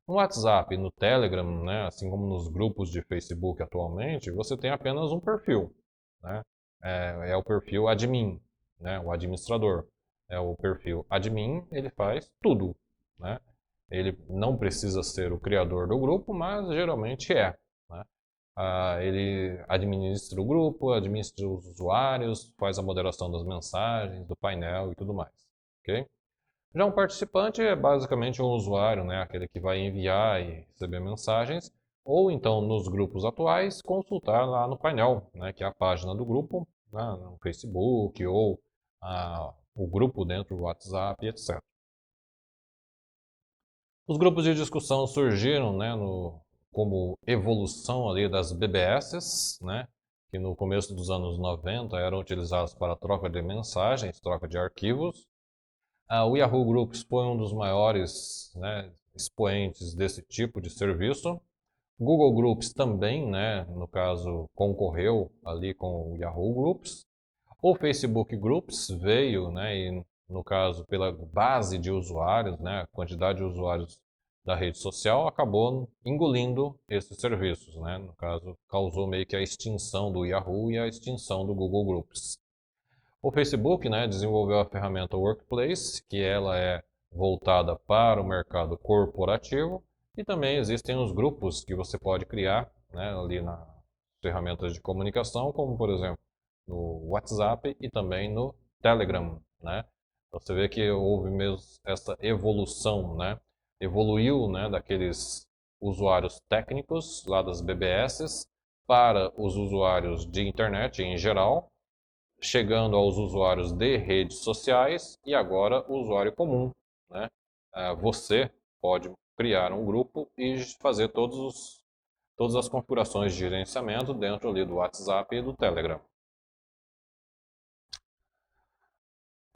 Speaker 1: No WhatsApp e no Telegram, né, assim como nos grupos de Facebook atualmente, você tem apenas um perfil, né? É o perfil admin, né, o administrador. É o perfil admin, ele faz tudo, né? Ele não precisa ser o criador do grupo, mas geralmente é, né? Ele administra o grupo, administra os usuários, faz a moderação das mensagens, do painel e tudo mais, ok? Já um participante é basicamente um usuário, né, aquele que vai enviar e receber mensagens, ou então nos grupos atuais consultar lá no painel, né, que é a página do grupo, né, no Facebook ou o grupo dentro do WhatsApp, etc. Os grupos de discussão surgiram, né, como evolução ali das BBS, né, que no começo dos anos 90 eram utilizados para troca de mensagens, troca de arquivos. O Yahoo Groups foi um dos maiores, né, expoentes desse tipo de serviço. Google Groups também, né, no caso, concorreu ali com o Yahoo Groups. O Facebook Groups veio, né, e no caso, pela base de usuários, né, a quantidade de usuários da rede social acabou engolindo esses serviços, né? No caso, causou meio que a extinção do Yahoo e a extinção do Google Groups. O Facebook, né, desenvolveu a ferramenta Workplace, que ela é voltada para o mercado corporativo, e também existem os grupos que você pode criar, né, ali nas ferramentas de comunicação, como por exemplo no WhatsApp e também no Telegram, né? Você vê que houve mesmo essa evolução, né? Evoluiu, né, daqueles usuários técnicos lá das BBS para os usuários de internet em geral, chegando aos usuários de redes sociais e agora o usuário comum, né? Você pode criar um grupo e fazer todas as configurações de gerenciamento dentro ali do WhatsApp e do Telegram.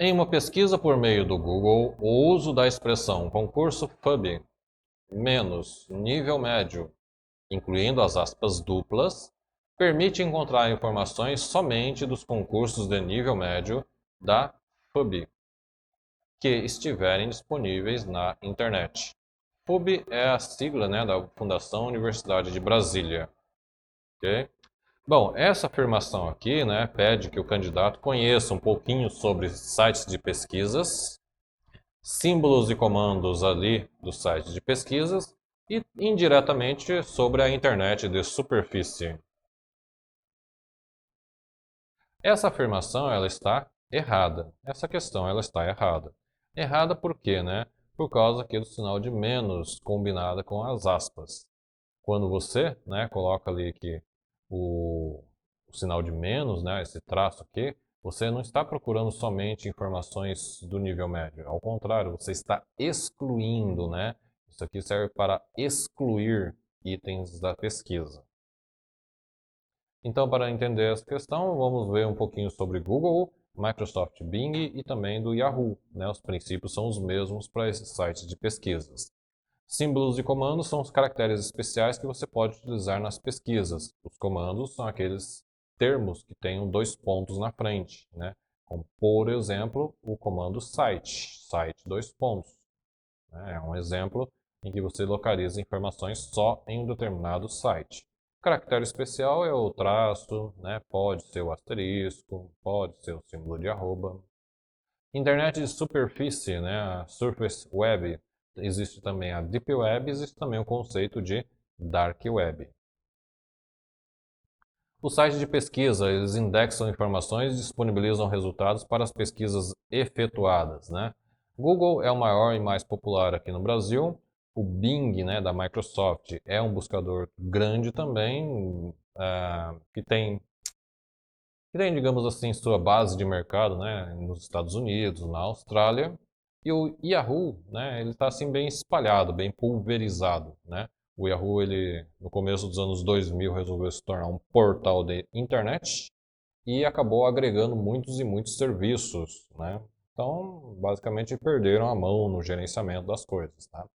Speaker 1: Em uma pesquisa por meio do Google, o uso da expressão concurso FUB menos nível médio, incluindo as aspas duplas, permite encontrar informações somente dos concursos de nível médio da FUB que estiverem disponíveis na internet. FUB é a sigla, né, da Fundação Universidade de Brasília. Okay? Bom, essa afirmação aqui, né, pede que o candidato conheça um pouquinho sobre sites de pesquisas, símbolos e comandos ali dos sites de pesquisas, e indiretamente sobre a internet de superfície. Essa afirmação ela está errada. Essa questão ela está errada. Errada por quê, né? Por causa aqui do sinal de menos combinada com as aspas. Quando você, né, coloca ali que o sinal de menos, né, esse traço aqui, você não está procurando somente informações do nível médio. Ao contrário, você está excluindo, né? Isso aqui serve para excluir itens da pesquisa. Então, para entender essa questão, vamos ver um pouquinho sobre Google, Microsoft Bing e também do Yahoo, né? Os princípios são os mesmos para esses sites de pesquisas. Símbolos e comandos são os caracteres especiais que você pode utilizar nas pesquisas. Os comandos são aqueles termos que tenham dois pontos na frente, né? Como, por exemplo, o comando site, site dois pontos, né? É um exemplo em que você localiza informações só em um determinado site. O caractere especial é o traço, né? Pode ser o asterisco, pode ser o símbolo de arroba. Internet de superfície, né? A Surface Web. Existe também a Deep Web, existe também o conceito de Dark Web. Os sites de pesquisa, eles indexam informações e disponibilizam resultados para as pesquisas efetuadas, né? Google é o maior e mais popular aqui no Brasil. O Bing, né, da Microsoft, é um buscador grande também, que tem, digamos assim, sua base de mercado, né, nos Estados Unidos, na Austrália. E o Yahoo, né, ele está assim bem espalhado, bem pulverizado, né? O Yahoo, ele no começo dos anos 2000 resolveu se tornar um portal de internet e acabou agregando muitos e muitos serviços, né? Então, basicamente perderam a mão no gerenciamento das coisas, tá?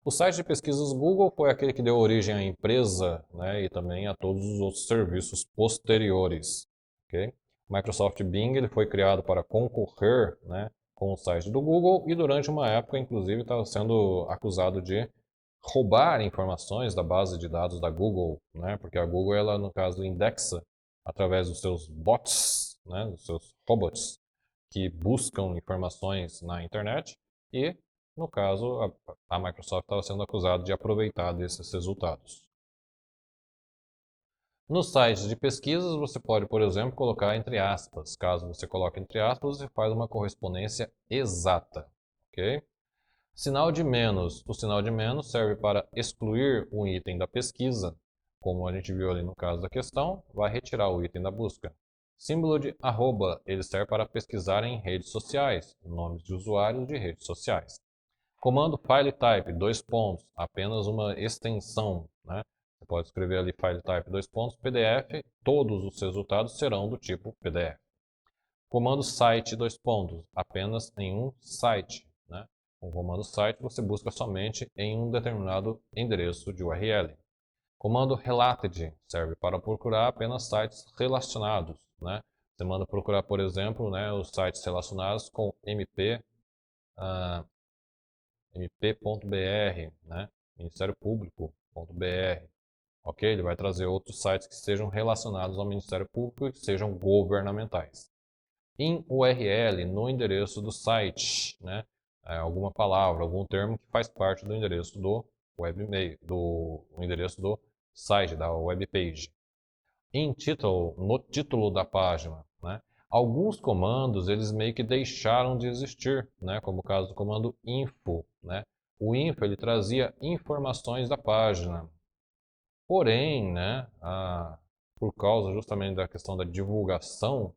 Speaker 1: O site de pesquisas Google foi aquele que deu origem à empresa, né, e também a todos os outros serviços posteriores. Okay? Microsoft Bing ele foi criado para concorrer, né, com o site do Google e durante uma época, inclusive, estava sendo acusado de roubar informações da base de dados da Google, né, porque a Google, ela, no caso, indexa através dos seus bots, né, dos seus robots, que buscam informações na internet e no caso, a Microsoft estava sendo acusada de aproveitar desses resultados. Nos sites de pesquisas, você pode, por exemplo, colocar entre aspas. Caso você coloque entre aspas, você faz uma correspondência exata. Ok? Sinal de menos. O sinal de menos serve para excluir um item da pesquisa. Como a gente viu ali no caso da questão, vai retirar o item da busca. Símbolo de arroba, ele serve para pesquisar em redes sociais, nomes de usuários de redes sociais. Comando file type, dois pontos, apenas uma extensão, né? Você pode escrever ali file type, dois pontos, PDF, todos os resultados serão do tipo PDF. Comando site, dois pontos, apenas em um site, né? Com o comando site você busca somente em um determinado endereço de URL. Comando related serve para procurar apenas sites relacionados, né? Você manda procurar, por exemplo, né, os sites relacionados com mp.br, né? Ministério Público.br. Ok? Ele vai trazer outros sites que sejam relacionados ao Ministério Público e que sejam governamentais. Em URL, no endereço do site, né? Alguma palavra, algum termo que faz parte do endereço do webmail, do endereço do site, da webpage. Em título, no título da página, né? Alguns comandos eles meio que deixaram de existir, né? Como o caso do comando info, né? O info ele trazia informações da página. Porém, né, por causa justamente da questão da divulgação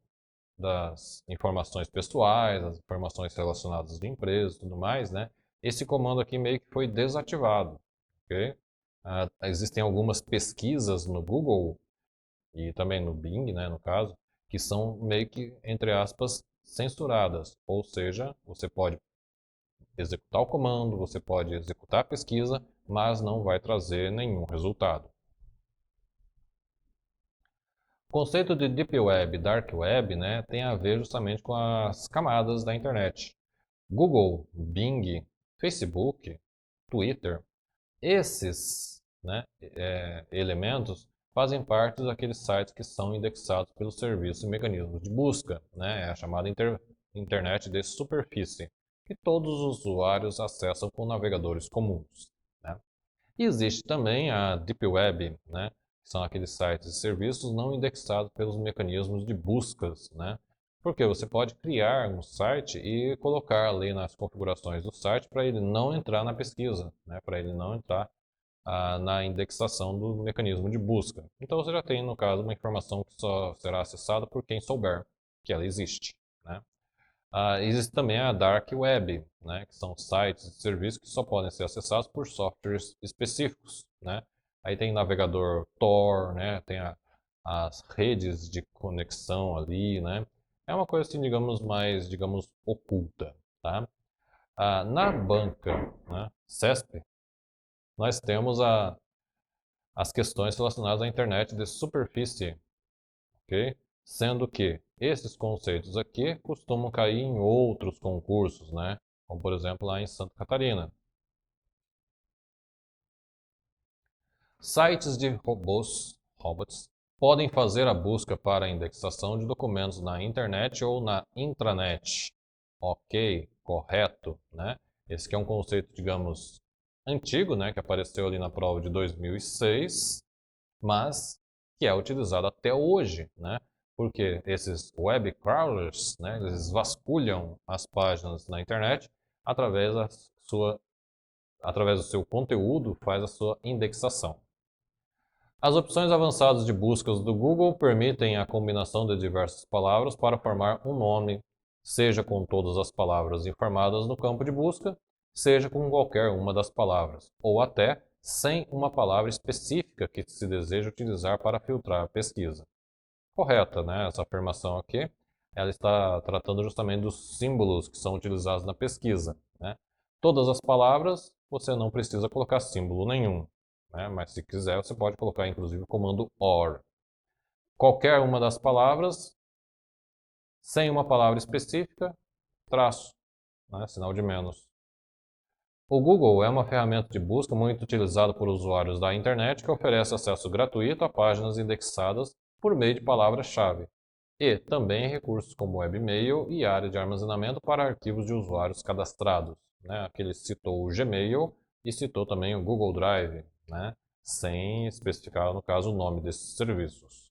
Speaker 1: das informações pessoais, das informações relacionadas de empresas e tudo mais, né, esse comando aqui meio que foi desativado. Okay? Existem algumas pesquisas no Google e também no Bing, né, no caso, que são meio que, entre aspas, censuradas. Ou seja, você pode executar o comando, você pode executar a pesquisa, mas não vai trazer nenhum resultado. O conceito de Deep Web e Dark Web, né, tem a ver justamente com as camadas da internet. Google, Bing, Facebook, Twitter, esses, né, elementos fazem parte daqueles sites que são indexados pelos serviços e mecanismos de busca, né, a chamada internet de superfície, que todos os usuários acessam com navegadores comuns. Né? E existe também a Deep Web, né? Que são aqueles sites e serviços não indexados pelos mecanismos de buscas, né? Porque você pode criar um site e colocar ali nas configurações do site para ele não entrar na pesquisa, né? Para ele não entrar na indexação do mecanismo de busca. Então você já tem, no caso, uma informação que só será acessada por quem souber que ela existe, né? Existe também a Dark Web, né, que são sites e serviços que só podem ser acessados por softwares específicos, né? Aí tem navegador Tor, né, tem as redes de conexão ali, né? É uma coisa assim, digamos, mais, digamos, oculta, tá? Na banca, né, CESP, nós temos as questões relacionadas à internet de superfície, ok? Sendo que esses conceitos aqui costumam cair em outros concursos, né? Como por exemplo lá em Santa Catarina. Sites de robots, podem fazer a busca para a indexação de documentos na internet ou na intranet. Ok, correto, né? Esse aqui é um conceito, digamos, antigo, né? Que apareceu ali na prova de 2006, mas que é utilizado até hoje, né? Porque esses web crawlers, né, eles vasculham as páginas na internet através através do seu conteúdo, faz a sua indexação. As opções avançadas de buscas do Google permitem a combinação de diversas palavras para formar um nome, seja com todas as palavras informadas no campo de busca, seja com qualquer uma das palavras, ou até sem uma palavra específica que se deseja utilizar para filtrar a pesquisa. Correta, né? Essa afirmação aqui, ela está tratando justamente dos símbolos que são utilizados na pesquisa, né? Todas as palavras, você não precisa colocar símbolo nenhum, né? Mas se quiser, você pode colocar inclusive o comando OR. Qualquer uma das palavras, sem uma palavra específica, traço, né? Sinal de menos. O Google é uma ferramenta de busca muito utilizada por usuários da internet que oferece acesso gratuito a páginas indexadas por meio de palavras-chave e também recursos como webmail e área de armazenamento para arquivos de usuários cadastrados, né? Aqui ele citou o Gmail e citou também o Google Drive, né? Sem especificar, no caso, o nome desses serviços.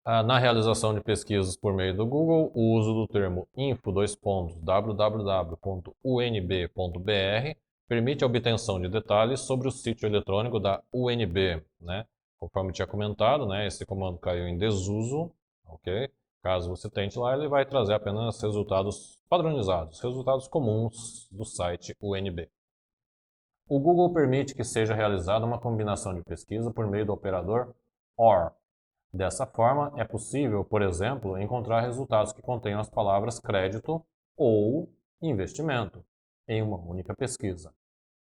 Speaker 1: Na realização de pesquisas por meio do Google, o uso do termo info.www.unb.br permite a obtenção de detalhes sobre o sítio eletrônico da UNB, né? Conforme tinha comentado, né, esse comando caiu em desuso, ok? Caso você tente lá, ele vai trazer apenas resultados padronizados, resultados comuns do site UNB. O Google permite que seja realizada uma combinação de pesquisa por meio do operador OR. Dessa forma, é possível, por exemplo, encontrar resultados que contenham as palavras crédito ou investimento em uma única pesquisa,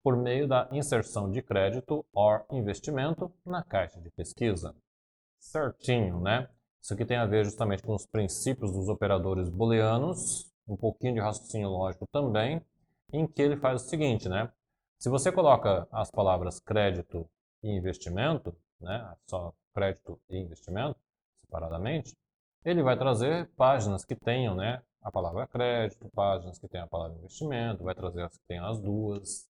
Speaker 1: por meio da inserção de crédito or investimento na caixa de pesquisa. Certinho, né? Isso aqui tem a ver justamente com os princípios dos operadores booleanos, um pouquinho de raciocínio lógico também, em que ele faz o seguinte, né? Se você coloca as palavras crédito e investimento, né, só crédito e investimento, separadamente, ele vai trazer páginas que tenham, né, a palavra crédito, páginas que tenham a palavra investimento, vai trazer as que tenham as duas.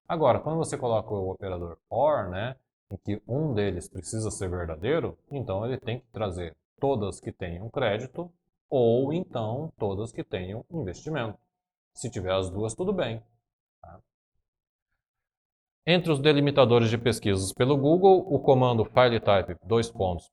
Speaker 1: Agora, quando você coloca o operador OR, né, em que um deles precisa ser verdadeiro, então ele tem que trazer todas que tenham crédito ou então todas que tenham investimento. Se tiver as duas, tudo bem. Tá? Entre os delimitadores de pesquisas pelo Google, o comando FileType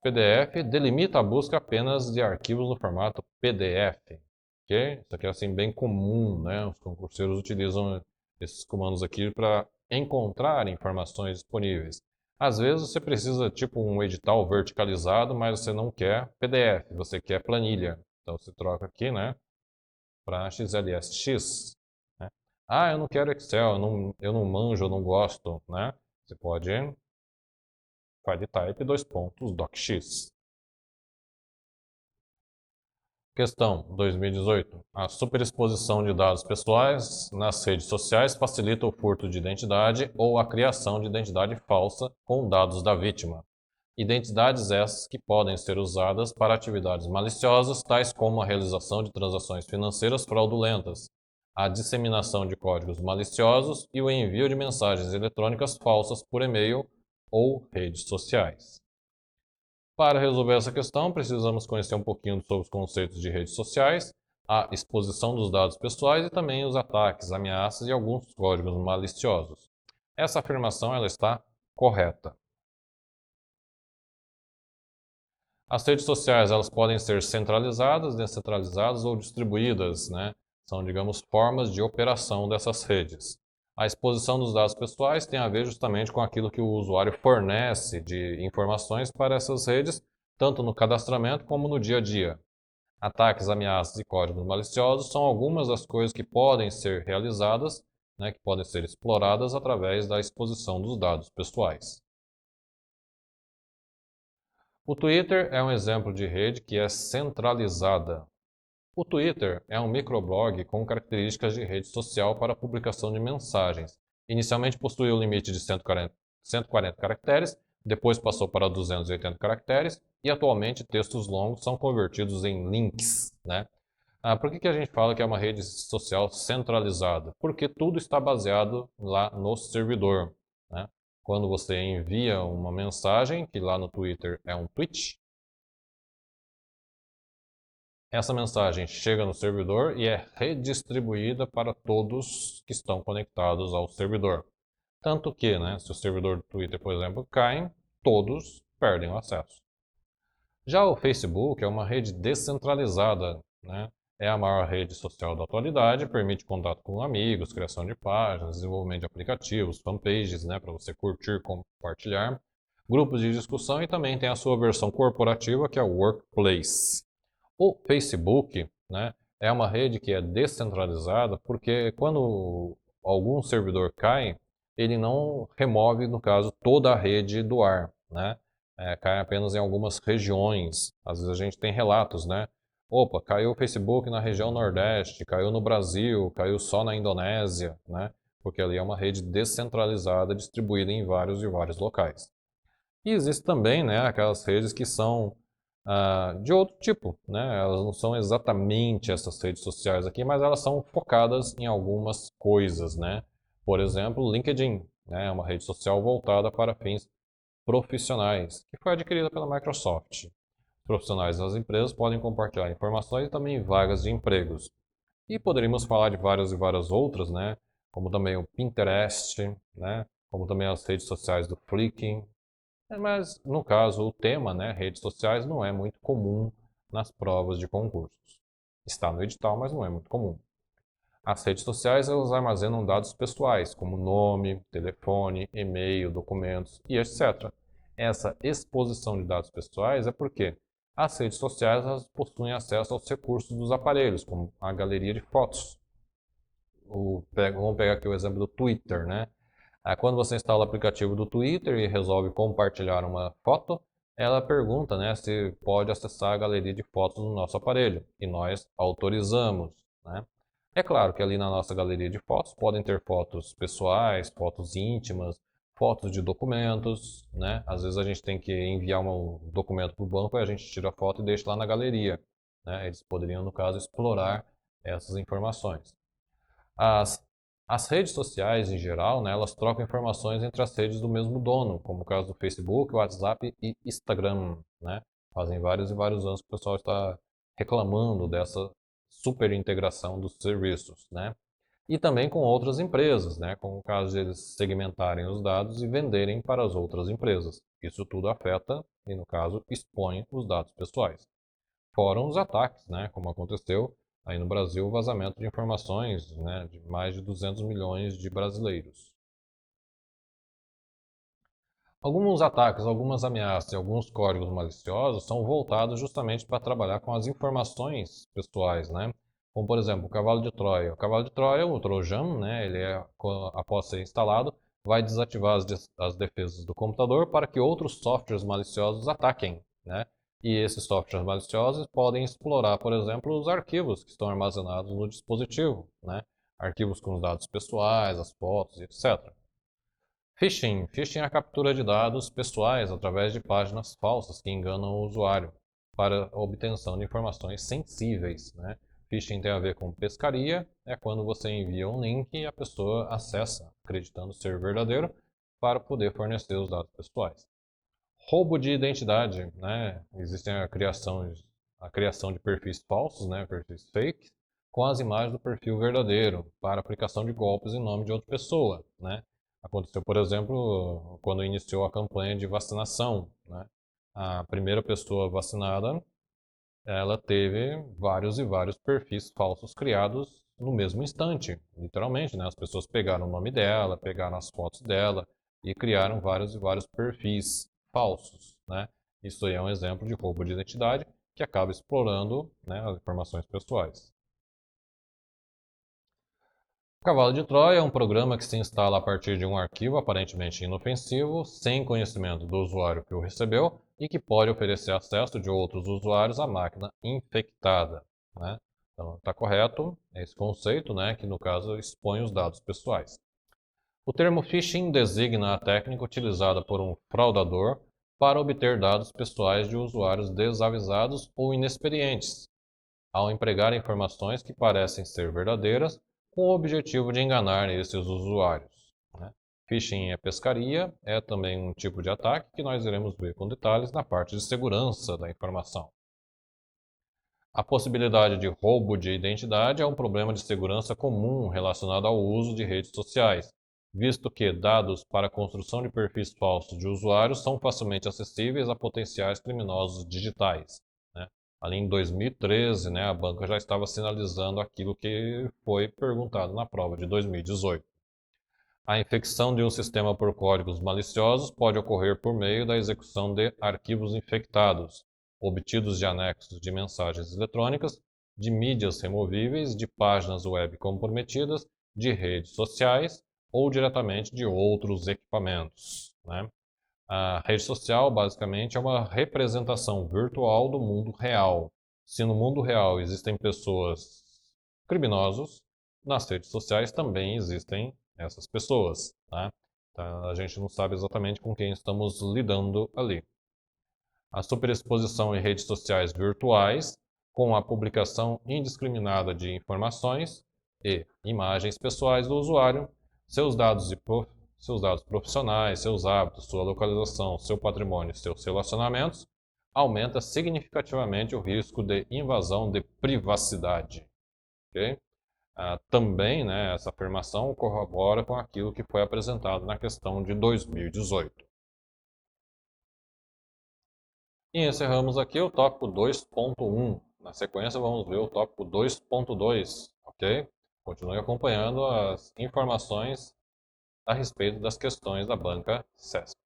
Speaker 1: :PDF delimita a busca apenas de arquivos no formato PDF. Okay? Isso aqui é assim, bem comum, né? Os concurseiros utilizam esses comandos aqui para encontrar informações disponíveis. Às vezes você precisa tipo um edital verticalizado, mas você não quer PDF, você quer planilha. Então você troca aqui, né, para XLSX. Né? Eu não quero Excel, eu não manjo, eu não gosto, né? Você pode FileType :docx. Questão 2018. A superexposição de dados pessoais nas redes sociais facilita o furto de identidade ou a criação de identidade falsa com dados da vítima. Identidades essas que podem ser usadas para atividades maliciosas, tais como a realização de transações financeiras fraudulentas, a disseminação de códigos maliciosos e o envio de mensagens eletrônicas falsas por e-mail ou redes sociais. Para resolver essa questão, precisamos conhecer um pouquinho sobre os conceitos de redes sociais, a exposição dos dados pessoais e também os ataques, ameaças e alguns códigos maliciosos. Essa afirmação ela está correta. As redes sociais elas podem ser centralizadas, descentralizadas ou distribuídas, né? São, digamos, formas de operação dessas redes. A exposição dos dados pessoais tem a ver justamente com aquilo que o usuário fornece de informações para essas redes, tanto no cadastramento como no dia a dia. Ataques, ameaças e códigos maliciosos são algumas das coisas que podem ser realizadas, né, que podem ser exploradas através da exposição dos dados pessoais. O Twitter é um exemplo de rede que é centralizada. O Twitter é um microblog com características de rede social para publicação de mensagens. Inicialmente possuía o limite de 140 caracteres, depois passou para 280 caracteres e atualmente textos longos são convertidos em links, né? Por que a gente fala que é uma rede social centralizada? Porque tudo está baseado lá no servidor, né? Quando você envia uma mensagem, que lá no Twitter é um tweet, essa mensagem chega no servidor e é redistribuída para todos que estão conectados ao servidor. Tanto que, né, se o servidor do Twitter, por exemplo, cai, todos perdem o acesso. Já o Facebook é uma rede descentralizada, né? É a maior rede social da atualidade, permite contato com amigos, criação de páginas, desenvolvimento de aplicativos, fanpages, né, para você curtir, compartilhar, grupos de discussão e também tem a sua versão corporativa, que é o Workplace. O Facebook, né, é uma rede que é descentralizada porque quando algum servidor cai, ele não remove, no caso, toda a rede do ar, né? Cai apenas em algumas regiões. Às vezes a gente tem relatos, né? Opa, caiu o Facebook na região Nordeste, caiu no Brasil, caiu só na Indonésia, né? Porque ali é uma rede descentralizada distribuída em vários e vários locais. E existe também, né, aquelas redes que são de outro tipo, né? Elas não são exatamente essas redes sociais aqui, mas elas são focadas em algumas coisas, né? Por exemplo, LinkedIn, né? É uma rede social voltada para fins profissionais, que foi adquirida pela Microsoft. Profissionais das empresas podem compartilhar informações e também vagas de empregos. E poderíamos falar de várias e várias outras, né? Como também o Pinterest, né? Como também as redes sociais do Flickr. Mas, no caso, o tema, né, redes sociais, não é muito comum nas provas de concursos. Está no edital, mas não é muito comum. As redes sociais elas armazenam dados pessoais, como nome, telefone, e-mail, documentos e etc. Essa exposição de dados pessoais é porque as redes sociais elas possuem acesso aos recursos dos aparelhos, como a galeria de fotos. Vamos pegar aqui o exemplo do Twitter, né? Quando você instala o aplicativo do Twitter e resolve compartilhar uma foto, ela pergunta, né, se pode acessar a galeria de fotos no nosso aparelho. E nós autorizamos, né? É claro que ali na nossa galeria de fotos podem ter fotos pessoais, fotos íntimas, fotos de documentos, né? Às vezes a gente tem que enviar um documento para o banco e a gente tira a foto e deixa lá na galeria, né? Eles poderiam, no caso, explorar essas informações. As, as redes sociais, em geral, né, elas trocam informações entre as redes do mesmo dono, como o caso do Facebook, WhatsApp e Instagram, né? Fazem vários e vários anos que o pessoal está reclamando dessa super integração dos serviços, né? E também com outras empresas, né? Com o caso de eles segmentarem os dados e venderem para as outras empresas. Isso tudo afeta e, no caso, expõe os dados pessoais. Fora os ataques, né? Como aconteceu aí no Brasil, o vazamento de informações, né, de mais de 200 milhões de brasileiros. Alguns ataques, algumas ameaças e alguns códigos maliciosos são voltados justamente para trabalhar com as informações pessoais, né? Como, por exemplo, o cavalo de Troia. O cavalo de Troia, o Trojan, né, após ser instalado, vai desativar as defesas do computador para que outros softwares maliciosos ataquem, né? E esses softwares maliciosos podem explorar, por exemplo, os arquivos que estão armazenados no dispositivo, né? Arquivos com os dados pessoais, as fotos, etc. Phishing. Phishing é a captura de dados pessoais através de páginas falsas que enganam o usuário para a obtenção de informações sensíveis, né? Phishing tem a ver com pescaria, é quando você envia um link e a pessoa acessa, acreditando ser verdadeiro, para poder fornecer os dados pessoais. Roubo de identidade, né? Existe a criação de perfis falsos, né? Perfis fake, com as imagens do perfil verdadeiro, para aplicação de golpes em nome de outra pessoa, né? Aconteceu, por exemplo, quando iniciou a campanha de vacinação, né? A primeira pessoa vacinada, ela teve vários e vários perfis falsos criados no mesmo instante, literalmente, né? As pessoas pegaram o nome dela, pegaram as fotos dela e criaram vários e vários perfis falsos, né? Isso aí é um exemplo de roubo de identidade que acaba explorando, né, as informações pessoais. O Cavalo de Troia é um programa que se instala a partir de um arquivo aparentemente inofensivo, sem conhecimento do usuário que o recebeu e que pode oferecer acesso de outros usuários à máquina infectada, né? Então, está correto esse conceito, né, que no caso expõe os dados pessoais. O termo phishing designa a técnica utilizada por um fraudador para obter dados pessoais de usuários desavisados ou inexperientes, ao empregar informações que parecem ser verdadeiras com o objetivo de enganar esses usuários, né? Phishing é pescaria, é também um tipo de ataque que nós iremos ver com detalhes na parte de segurança da informação. A possibilidade de roubo de identidade é um problema de segurança comum relacionado ao uso de redes sociais, visto que dados para a construção de perfis falsos de usuários são facilmente acessíveis a potenciais criminosos digitais, né? Ali em 2013, né, a banca já estava sinalizando aquilo que foi perguntado na prova de 2018. A infecção de um sistema por códigos maliciosos pode ocorrer por meio da execução de arquivos infectados, obtidos de anexos de mensagens eletrônicas, de mídias removíveis, de páginas web comprometidas, de redes sociais ou diretamente de outros equipamentos, né? A rede social, basicamente, é uma representação virtual do mundo real. Se no mundo real existem pessoas criminosos, nas redes sociais também existem essas pessoas, tá? Então, a gente não sabe exatamente com quem estamos lidando ali. A superexposição em redes sociais virtuais, com a publicação indiscriminada de informações e imagens pessoais do usuário, seus dados profissionais, seus hábitos, sua localização, seu patrimônio, seus relacionamentos, aumenta significativamente o risco de invasão de privacidade. Okay? Também, né, essa afirmação corrobora com aquilo que foi apresentado na questão de 2018. E encerramos aqui o tópico 2.1. Na sequência, vamos ver o tópico 2.2, ok? Continue acompanhando as informações a respeito das questões da banca CESP.